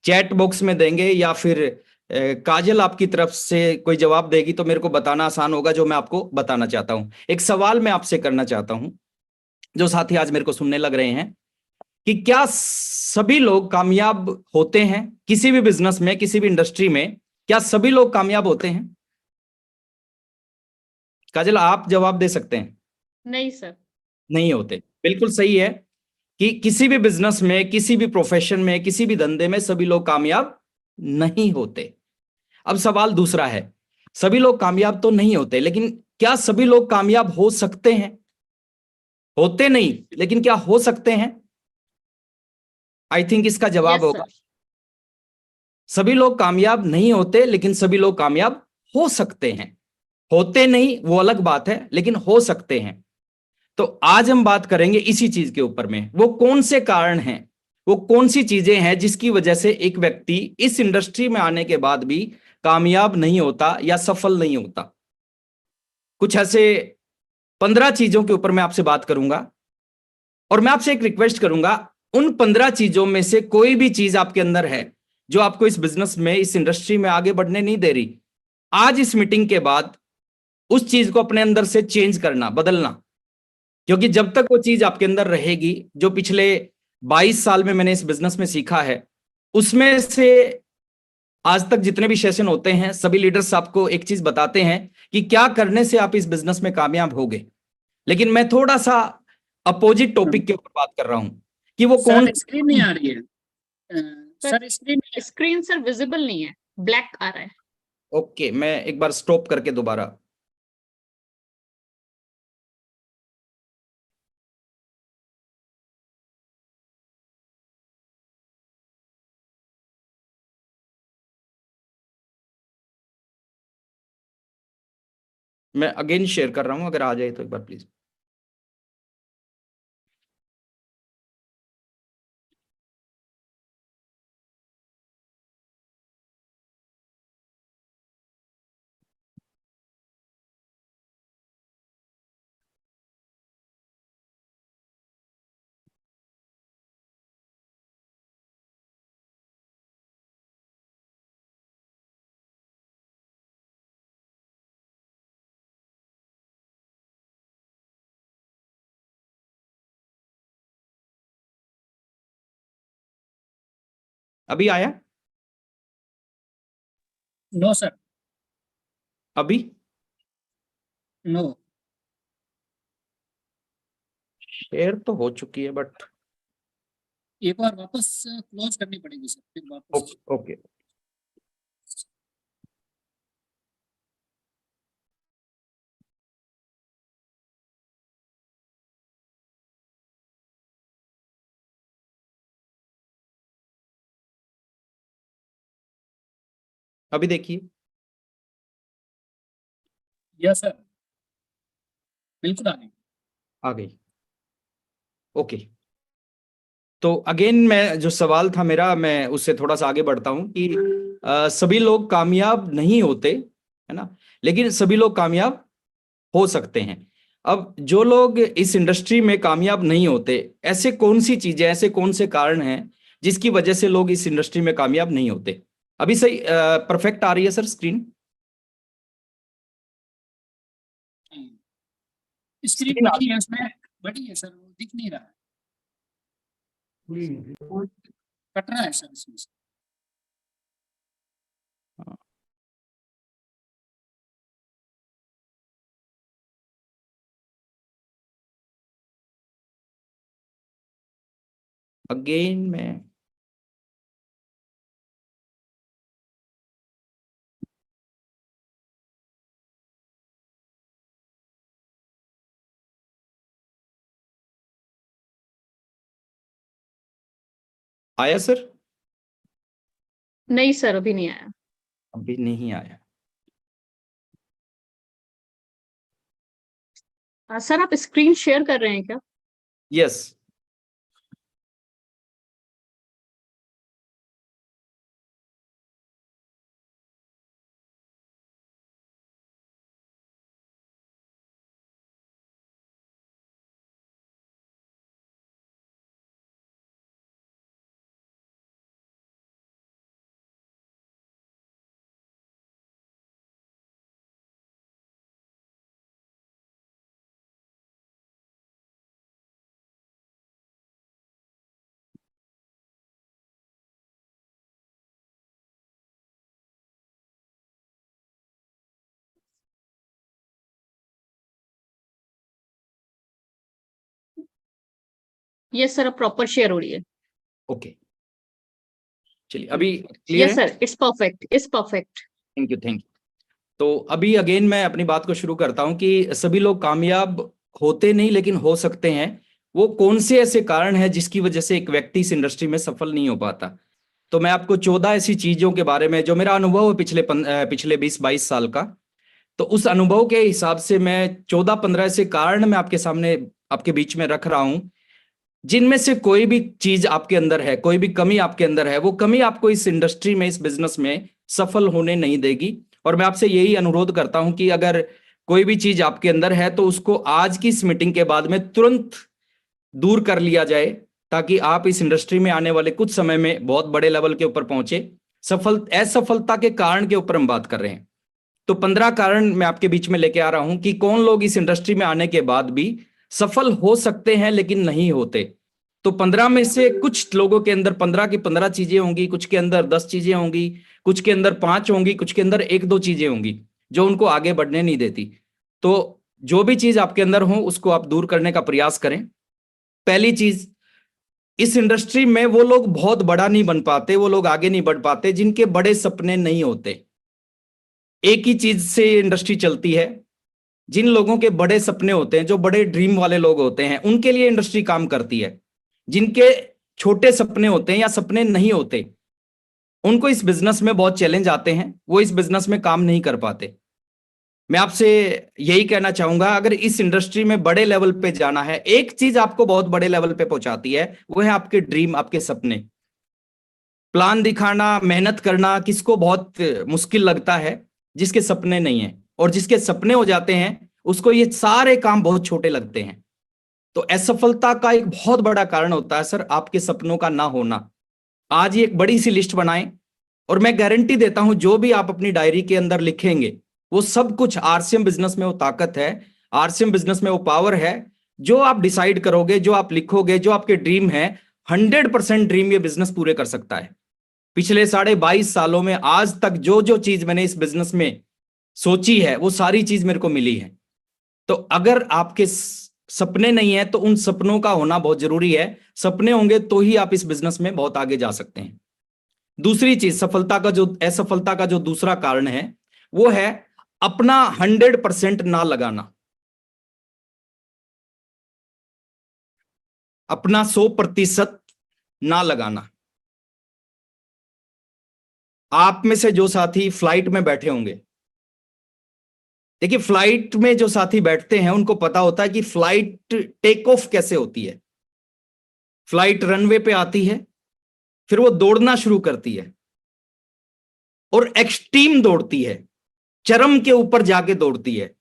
चैट बॉक्स में देंगे, या फिर काजल आपकी तरफ से कोई जवाब देगी, तो मेरे को बताना आसान होगा जो मैं आपको बताना चाहता हूं। एक सवाल मैं आपसे करना चाहता हूं, जो साथी आज मेरे को सुनने लग रहे हैं, कि क्या सभी लोग कामयाब होते हैं किसी भी बिजनेस में, किसी भी इंडस्ट्री में? क्या सभी लोग कामयाब होते हैं? काजल, आप जवाब दे सकते हैं। नहीं सर। नहीं होते। बिल्कुल सही है कि किसी भी बिजनेस में, किसी भी प्रोफेशन में, किसी भी धंधे में सभी लोग कामयाब नहीं होते। अब सवाल दूसरा है, सभी लोग कामयाब तो नहीं होते, लेकिन क्या सभी लोग कामयाब हो सकते हैं? होते नहीं, लेकिन क्या हो सकते हैं? आई थिंक इसका जवाब यस होगा, सर। सभी लोग कामयाब नहीं होते, लेकिन सभी लोग कामयाब हो सकते हैं। होते नहीं वो अलग बात है, लेकिन हो सकते हैं। तो आज हम बात करेंगे इसी चीज के ऊपर में। वो कौन से कारण हैं, वो कौन सी चीजें हैं जिसकी वजह से एक व्यक्ति इस इंडस्ट्री में आने के बाद भी कामयाब नहीं होता या सफल नहीं होता। कुछ ऐसे 15 चीजों के ऊपर मैं आपसे बात करूंगा, और मैं आपसे एक रिक्वेस्ट करूंगा, उन 15 चीजों में से कोई भी चीज आपके अंदर है जो आपको इस बिजनेस में, इस इंडस्ट्री में आगे बढ़ने नहीं दे रही, आज इस मीटिंग के बाद उस चीज को अपने अंदर से चेंज करना, बदलना। क्योंकि जब तक वो चीज आपके अंदर रहेगी, जो पिछले 22 साल में मैंने इस बिजनेस में सीखा है, उसमें से आज तक जितने भी सेशन होते हैं सभी लीडर्स आपको एक चीज बताते हैं कि क्या करने से आप इस बिजनेस में कामयाब होगे, लेकिन मैं थोड़ा सा अपोजिट टॉपिक के ऊपर बात कर रहा हूं कि वो कौन। सर स्क्रीन नहीं आ रही है। Sir screen screen sir visible नहीं है, ब्लैक आ रहा है। ओके, मैं एक बार स्टॉप करके दोबारा। मैं अगेन शेयर कर रहा हूं, अगर आ जाए तो एक बार प्लीज। अभी आया? नो सर, अभी नो। शेयर तो हो चुकी है बट एक बार वापस क्लोज करनी पड़ेगी सर, फिर वापस। Okay okay. अभी देखिए, यस सर, बिल्कुल आ गई। आ गई। ओके, तो अगेन मैं जो सवाल था मेरा, मैं उससे थोड़ा सा आगे बढ़ता हूं कि सभी लोग कामयाब नहीं होते, है ना, लेकिन सभी लोग कामयाब हो सकते हैं। अब जो लोग इस इंडस्ट्री में कामयाब नहीं होते, ऐसे कौन सी चीजें, ऐसे कौन से कारण हैं जिसकी वजह से लोग इस इंडस्ट्री में कामयाब नहीं होते? अभी सही परफेक्ट आ रही है सर स्क्रीन? स्क्रीन स्क्रीन आ बड़ी है, उसमें बड़ी है सर, वो दिख नहीं रहा है, कट रहा है सर इसमें से। अगेन मैं आया सर? नहीं सर, अभी नहीं आया। अभी नहीं आया। सर आप स्क्रीन शेयर कर रहे हैं क्या? यस। ये सर अब प्रॉपर शेयर हो रही है। ओके, चलिए अभी क्लियर यस है। Sir, it's perfect, it's perfect. Thank you, thank you. तो अभी अगेन मैं अपनी बात को शुरू करता हूं कि सभी लोग कामयाब होते नहीं लेकिन हो सकते हैं। वो कौन से ऐसे कारण हैं जिसकी वजह से एक व्यक्ति इस इंडस्ट्री में सफल नहीं हो पाता? तो मैं आपको 14 ऐसी चीजों के बारे में, जो मेरा अनुभव है पिछले 20-22 साल का, तो उस अनुभव के हिसाब से मैं 14-15 ऐसे कारण मैं आपके सामने, आपके बीच में रख रहा हूं, जिनमें से कोई भी चीज आपके अंदर है, कोई भी कमी आपके अंदर है, वो कमी आपको इस इंडस्ट्री में, इस बिजनेस में सफल होने नहीं देगी। और मैं आपसे यही अनुरोध करता हूं कि अगर कोई भी चीज आपके अंदर है तो उसको आज की इस मीटिंग के बाद में तुरंत दूर कर लिया जाए, ताकि आप इस इंडस्ट्री में आने वाले कुछ समय में बहुत बड़े लेवल के ऊपर पहुंचे। असफलता के कारण के ऊपर हम बात कर रहे हैं। तो 15 कारण मैं आपके बीच में लेके आ रहा हूं कि कौन लोग इस इंडस्ट्री में आने के बाद भी सफल हो सकते हैं लेकिन नहीं होते। तो 15 में से कुछ लोगों के अंदर 15 की 15 चीजें होंगी, कुछ के अंदर 10 चीजें होंगी, कुछ के अंदर 5 होंगी, कुछ के अंदर 1-2 चीजें होंगी जो उनको आगे बढ़ने नहीं देती। तो जो भी चीज आपके अंदर हो उसको आप दूर करने का प्रयास करें। पहली चीज, इस इंडस्ट्री में वो लोग बहुत बड़ा नहीं बन पाते, वो लोग आगे नहीं बढ़ पाते जिनके बड़े सपने नहीं होते। एक ही चीज से इंडस्ट्री चलती है, जिन लोगों के बड़े सपने होते हैं, जो बड़े ड्रीम वाले लोग होते हैं, उनके लिए इंडस्ट्री काम करती है। जिनके छोटे सपने होते हैं या सपने नहीं होते, उनको इस बिजनेस में बहुत चैलेंज आते हैं, वो इस बिजनेस में काम नहीं कर पाते। मैं आपसे यही कहना चाहूंगा, अगर इस इंडस्ट्री में बड़े लेवल पे जाना है, एक चीज आपको बहुत बड़े लेवल पे पहुंचाती है, वो है आपके ड्रीम, आपके सपने। प्लान दिखाना, मेहनत करना किसको बहुत मुश्किल लगता है? जिसके सपने नहीं है, और जिसके सपने हो जाते हैं उसको ये सारे काम बहुत छोटे लगते हैं। तो असफलता का एक बहुत बड़ा कारण होता है सर आपके सपनों का ना होना। आज ये एक बड़ी सी लिस्ट बनाएं, और मैं गारंटी देता हूं जो भी आप अपनी डायरी के अंदर लिखेंगे वो सब कुछ आरसीएम बिजनेस में वो ताकत है, आरसीएम बिजनेस में वो पावर है। जो आप डिसाइड करोगे, जो आप लिखोगे, जो आपके ड्रीम है, 100% ड्रीम ये बिजनेस पूरे कर सकता है। पिछले 22.5 सालों में आज तक जो जो चीज मैंने इस बिजनेस में सोची है वो सारी चीज मेरे को मिली है। तो अगर आपके सपने नहीं है तो उन सपनों का होना बहुत जरूरी है। सपने होंगे तो ही आप इस बिजनेस में बहुत आगे जा सकते हैं। दूसरी चीज, असफलता का जो दूसरा कारण है वो है अपना 100% ना लगाना, अपना 100% ना लगाना। आप में से जो साथी फ्लाइट में बैठे होंगे, देखिए फ्लाइट में जो साथी बैठते हैं उनको पता होता है कि फ्लाइट टेक ऑफ कैसे होती है। फ्लाइट रनवे पे आती है, फिर वो दौड़ना शुरू करती है और एक्सट्रीम दौड़ती है, चरम के ऊपर जाके दौड़ती है,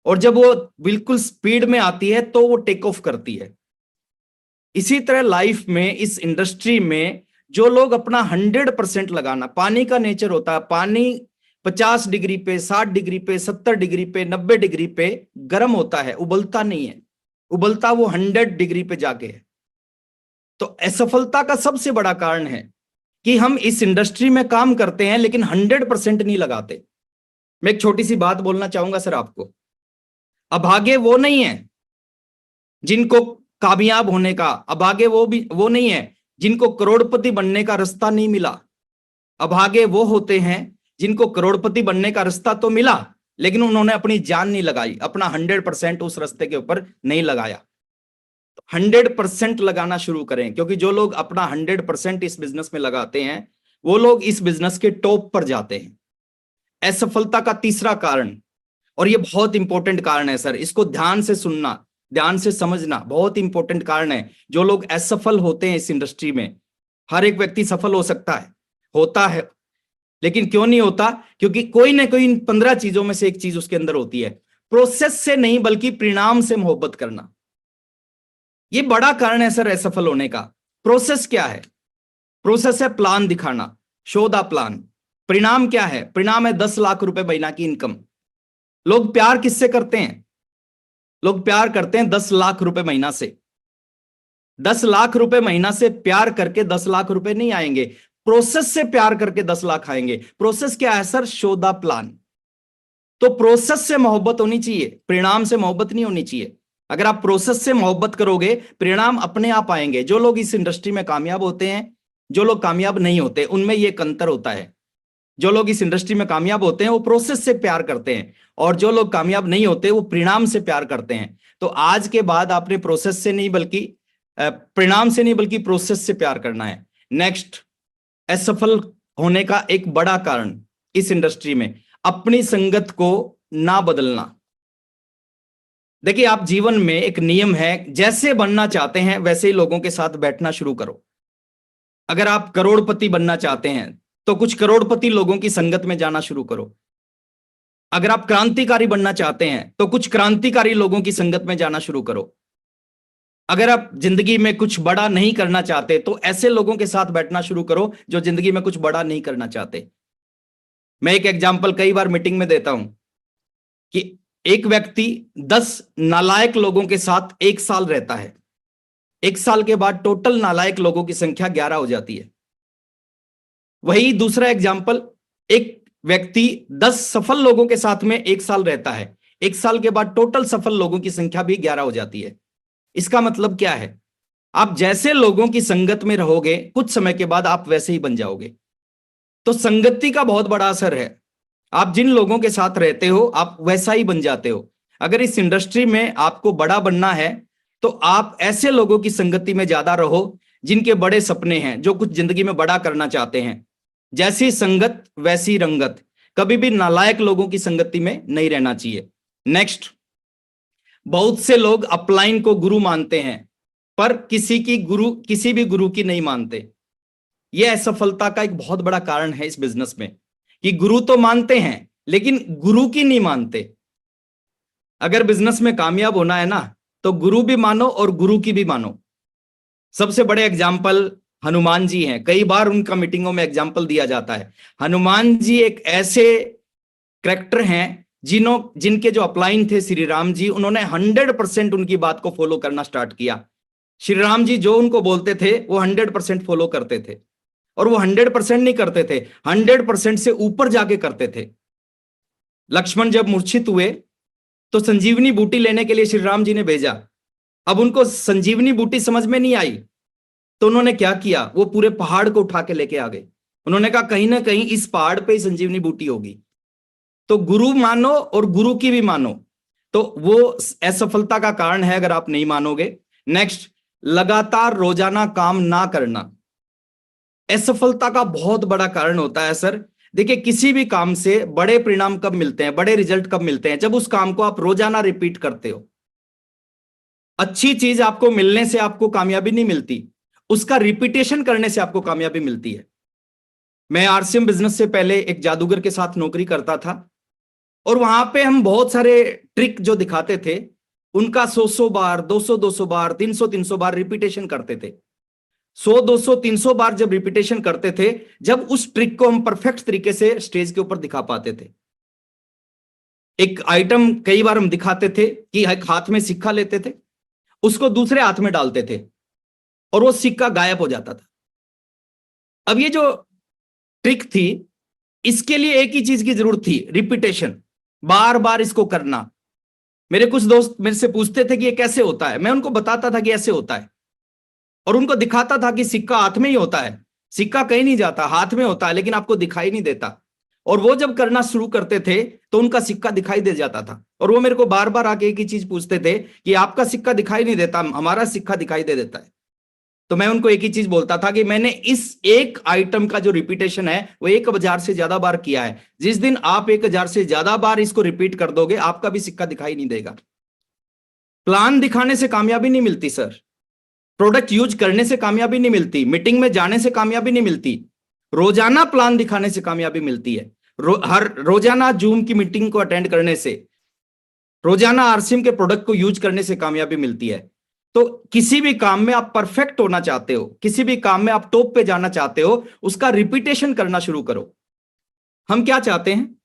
और जब वो बिल्कुल स्पीड में आती है तो वो टेक ऑफ करती है। इसी तरह लाइफ में, इस इंडस्ट्री में जो लोग अपना 100% लगाना, पानी का नेचर होता है, पानी 50 डिग्री पे, 60 डिग्री पे, 70 डिग्री पे, 90 डिग्री पे गर्म होता है, उबलता नहीं है। उबलता वो 100 डिग्री पे जाके है। तो असफलता का सबसे बड़ा कारण है कि हम इस इंडस्ट्री में काम करते हैं लेकिन 100% नहीं लगाते। मैं एक छोटी सी बात बोलना चाहूंगा सर आपको। अभागे वो नहीं है जिनको कामयाब होने का, अभागे वो नहीं है जिनको करोड़पति बनने का रास्ता नहीं मिला। अभागे वो होते हैं जिनको करोड़पति बनने का रास्ता तो मिला लेकिन उन्होंने अपनी जान नहीं लगाई, अपना 100% उस रास्ते के ऊपर नहीं लगाया। 100% लगाना शुरू करें, क्योंकि जो लोग अपना 100% इस बिजनेस में लगाते हैं वो लोग इस बिजनेस के टॉप पर जाते हैं। असफलता का तीसरा कारण, और ये बहुत इंपॉर्टेंट कारण है सर, इसको ध्यान से सुनना, ध्यान से समझना, बहुत इंपॉर्टेंट कारण है। जो लोग असफल होते हैं इस इंडस्ट्री में, हर एक व्यक्ति सफल हो सकता है, होता है, लेकिन क्यों नहीं होता? क्योंकि कोई ना कोई इन 15 चीजों में से एक चीज उसके अंदर होती है। प्रोसेस से नहीं बल्कि परिणाम से मोहब्बत करना, ये बड़ा कारण है सर असफल होने का। प्रोसेस क्या है? प्रोसेस है प्लान दिखाना, शो द प्लान। परिणाम क्या है? परिणाम है 10 लाख रुपए महीना की इनकम। लोग प्यार किससे करते हैं? लोग प्यार करते हैं 10 लाख रुपए महीना से। 10 लाख रुपए महीना से प्यार करके 10 लाख रुपए नहीं आएंगे, प्रोसेस से प्यार करके 10 लाख आएंगे। प्रोसेस क्या है सर? Show the plan. तो प्रोसेस से मोहब्बत होनी चाहिए, परिणाम से मोहब्बत नहीं होनी चाहिए। अगर आप प्रोसेस से मोहब्बत करोगे, परिणाम अपने आप आएंगे। जो लोग इस इंडस्ट्री में कामयाब होते हैं, जो लोग कामयाब नहीं होते, उनमें यह अंतर होता है। जो लोग इस इंडस्ट्री में कामयाब होते हैं वो प्रोसेस से प्यार करते हैं, और जो लोग कामयाब नहीं होते वो परिणाम से प्यार करते हैं। तो आज के बाद आपने प्रोसेस से नहीं बल्कि परिणाम से नहीं बल्कि प्रोसेस से प्यार करना है। नेक्स्ट, असफल होने का एक बड़ा कारण इस इंडस्ट्री में अपनी संगत को ना बदलना। देखिए, आप जीवन में एक नियम है, जैसे बनना चाहते हैं वैसे ही लोगों के साथ बैठना शुरू करो। अगर आप करोड़पति बनना चाहते हैं तो कुछ करोड़पति लोगों की संगत में जाना शुरू करो। अगर आप क्रांतिकारी बनना चाहते हैं तो कुछ क्रांतिकारी लोगों की संगत में जाना शुरू करो। अगर आप जिंदगी में कुछ बड़ा नहीं करना चाहते तो ऐसे लोगों के साथ बैठना शुरू करो जो जिंदगी में कुछ बड़ा नहीं करना चाहते। मैं एक एग्जाम्पल कई बार मीटिंग में देता हूं कि एक व्यक्ति 10 नालायक लोगों के साथ 1 साल रहता है, 1 साल के बाद टोटल नालायक लोगों की संख्या 11 हो जाती है। वही दूसरा एग्जाम्पल, एक व्यक्ति 10 सफल लोगों के साथ में 1 साल रहता है, 1 साल के बाद टोटल सफल लोगों की संख्या भी 11 हो जाती है। इसका मतलब क्या है? आप जैसे लोगों की संगत में रहोगे, कुछ समय के बाद आप वैसे ही बन जाओगे। तो संगति का बहुत बड़ा असर है। आप जिन लोगों के साथ रहते हो, आप वैसा ही बन जाते हो। अगर इस इंडस्ट्री में आपको बड़ा बनना है, तो आप ऐसे लोगों की संगति में ज्यादा रहो जिनके बड़े सपने हैं, जो कुछ जिंदगी में बड़ा करना चाहते हैं। जैसी संगत वैसी रंगत। कभी भी नालायक लोगों की संगति में नहीं रहना चाहिए। नेक्स्ट, बहुत से लोग अपलाइन को गुरु मानते हैं, पर किसी भी गुरु की नहीं मानते। यह असफलता का एक बहुत बड़ा कारण है इस बिजनेस में, कि गुरु तो मानते हैं लेकिन गुरु की नहीं मानते। अगर बिजनेस में कामयाब होना है ना, तो गुरु भी मानो और गुरु की भी मानो। सबसे बड़े एग्जाम्पल हनुमान जी हैं। कई बार उनका मीटिंगों में एग्जाम्पल दिया जाता है। हनुमान जी एक ऐसे कैरेक्टर हैं जिनके जो अपलाइन थे श्री राम जी, उन्होंने 100% उनकी बात को फॉलो करना स्टार्ट किया। श्री राम जी जो उनको बोलते थे वो 100% फॉलो करते थे, और वो 100% नहीं करते थे, 100% से ऊपर जाके करते थे। लक्ष्मण जब मूर्छित हुए तो संजीवनी बूटी लेने के लिए श्री राम जी ने भेजा। अब उनको संजीवनी बूटी समझ में नहीं आई, तो उन्होंने क्या किया, वो पूरे पहाड़ को उठा के लेके आ गए। उन्होंने कहा कहीं ना कहीं इस पहाड़ पे ही संजीवनी बूटी होगी। तो गुरु मानो और गुरु की भी मानो, तो वो असफलता का कारण है अगर आप नहीं मानोगे। नेक्स्ट, लगातार रोजाना काम ना करना असफलता का बहुत बड़ा कारण होता है सर। देखिए, किसी भी काम से बड़े परिणाम कब मिलते हैं, बड़े रिजल्ट कब मिलते हैं? जब उस काम को आप रोजाना रिपीट करते हो। अच्छी चीज आपको मिलने से आपको कामयाबी नहीं मिलती, उसका रिपीटेशन करने से आपको कामयाबी मिलती है। मैं आरसीएम बिजनेस से पहले एक जादूगर के साथ नौकरी करता था, और वहां पे हम बहुत सारे ट्रिक जो दिखाते थे, उनका 100 बार, 200 बार, 300 बार रिपीटेशन करते थे। 100, 200, 300 बार जब रिपीटेशन करते थे, जब उस ट्रिक को हम परफेक्ट तरीके से स्टेज के ऊपर दिखा पाते थे। एक आइटम कई बार हम दिखाते थे कि एक हाथ में सिक्का लेते थे, उसको दूसरे हाथ में डालते थे, और वो सिक्का गायब हो जाता था। अब ये जो ट्रिक थी, इसके लिए एक ही चीज की जरूरत थी, रिपीटेशन, बार बार इसको करना। मेरे कुछ दोस्त मेरे से पूछते थे कि ये कैसे होता है, मैं उनको बताता था कि ऐसे होता है, और उनको दिखाता था कि सिक्का हाथ में ही होता है, सिक्का कहीं नहीं जाता, हाथ में होता है, लेकिन आपको दिखाई नहीं देता। और वो जब करना शुरू करते थे तो उनका सिक्का दिखाई दे जाता था, और वो मेरे को बार बार आके एक ही चीज पूछते थे कि आपका सिक्का दिखाई नहीं देता, हमारा सिक्का दिखाई दे देता है। तो मैं उनको एक ही चीज बोलता था कि मैंने इस एक आइटम का जो रिपीटेशन है वो 1000 से ज्यादा बार किया है। जिस दिन आप 1000 से ज्यादा बार इसको रिपीट कर दोगे, आपका भी सिक्का दिखाई नहीं देगा। प्लान दिखाने से कामयाबी नहीं मिलती सर, प्रोडक्ट यूज करने से कामयाबी नहीं मिलती, मीटिंग में जाने से कामयाबी नहीं मिलती, रोजाना प्लान दिखाने से कामयाबी मिलती है। हर रोजाना जूम की मीटिंग को अटेंड करने से, रोजाना आरसीएम के प्रोडक्ट को यूज करने से कामयाबी मिलती है। तो किसी भी काम में आप परफेक्ट होना चाहते हो, किसी भी काम में आप टॉप पे जाना चाहते हो, उसका रिपीटेशन करना शुरू करो। हम क्या चाहते हैं?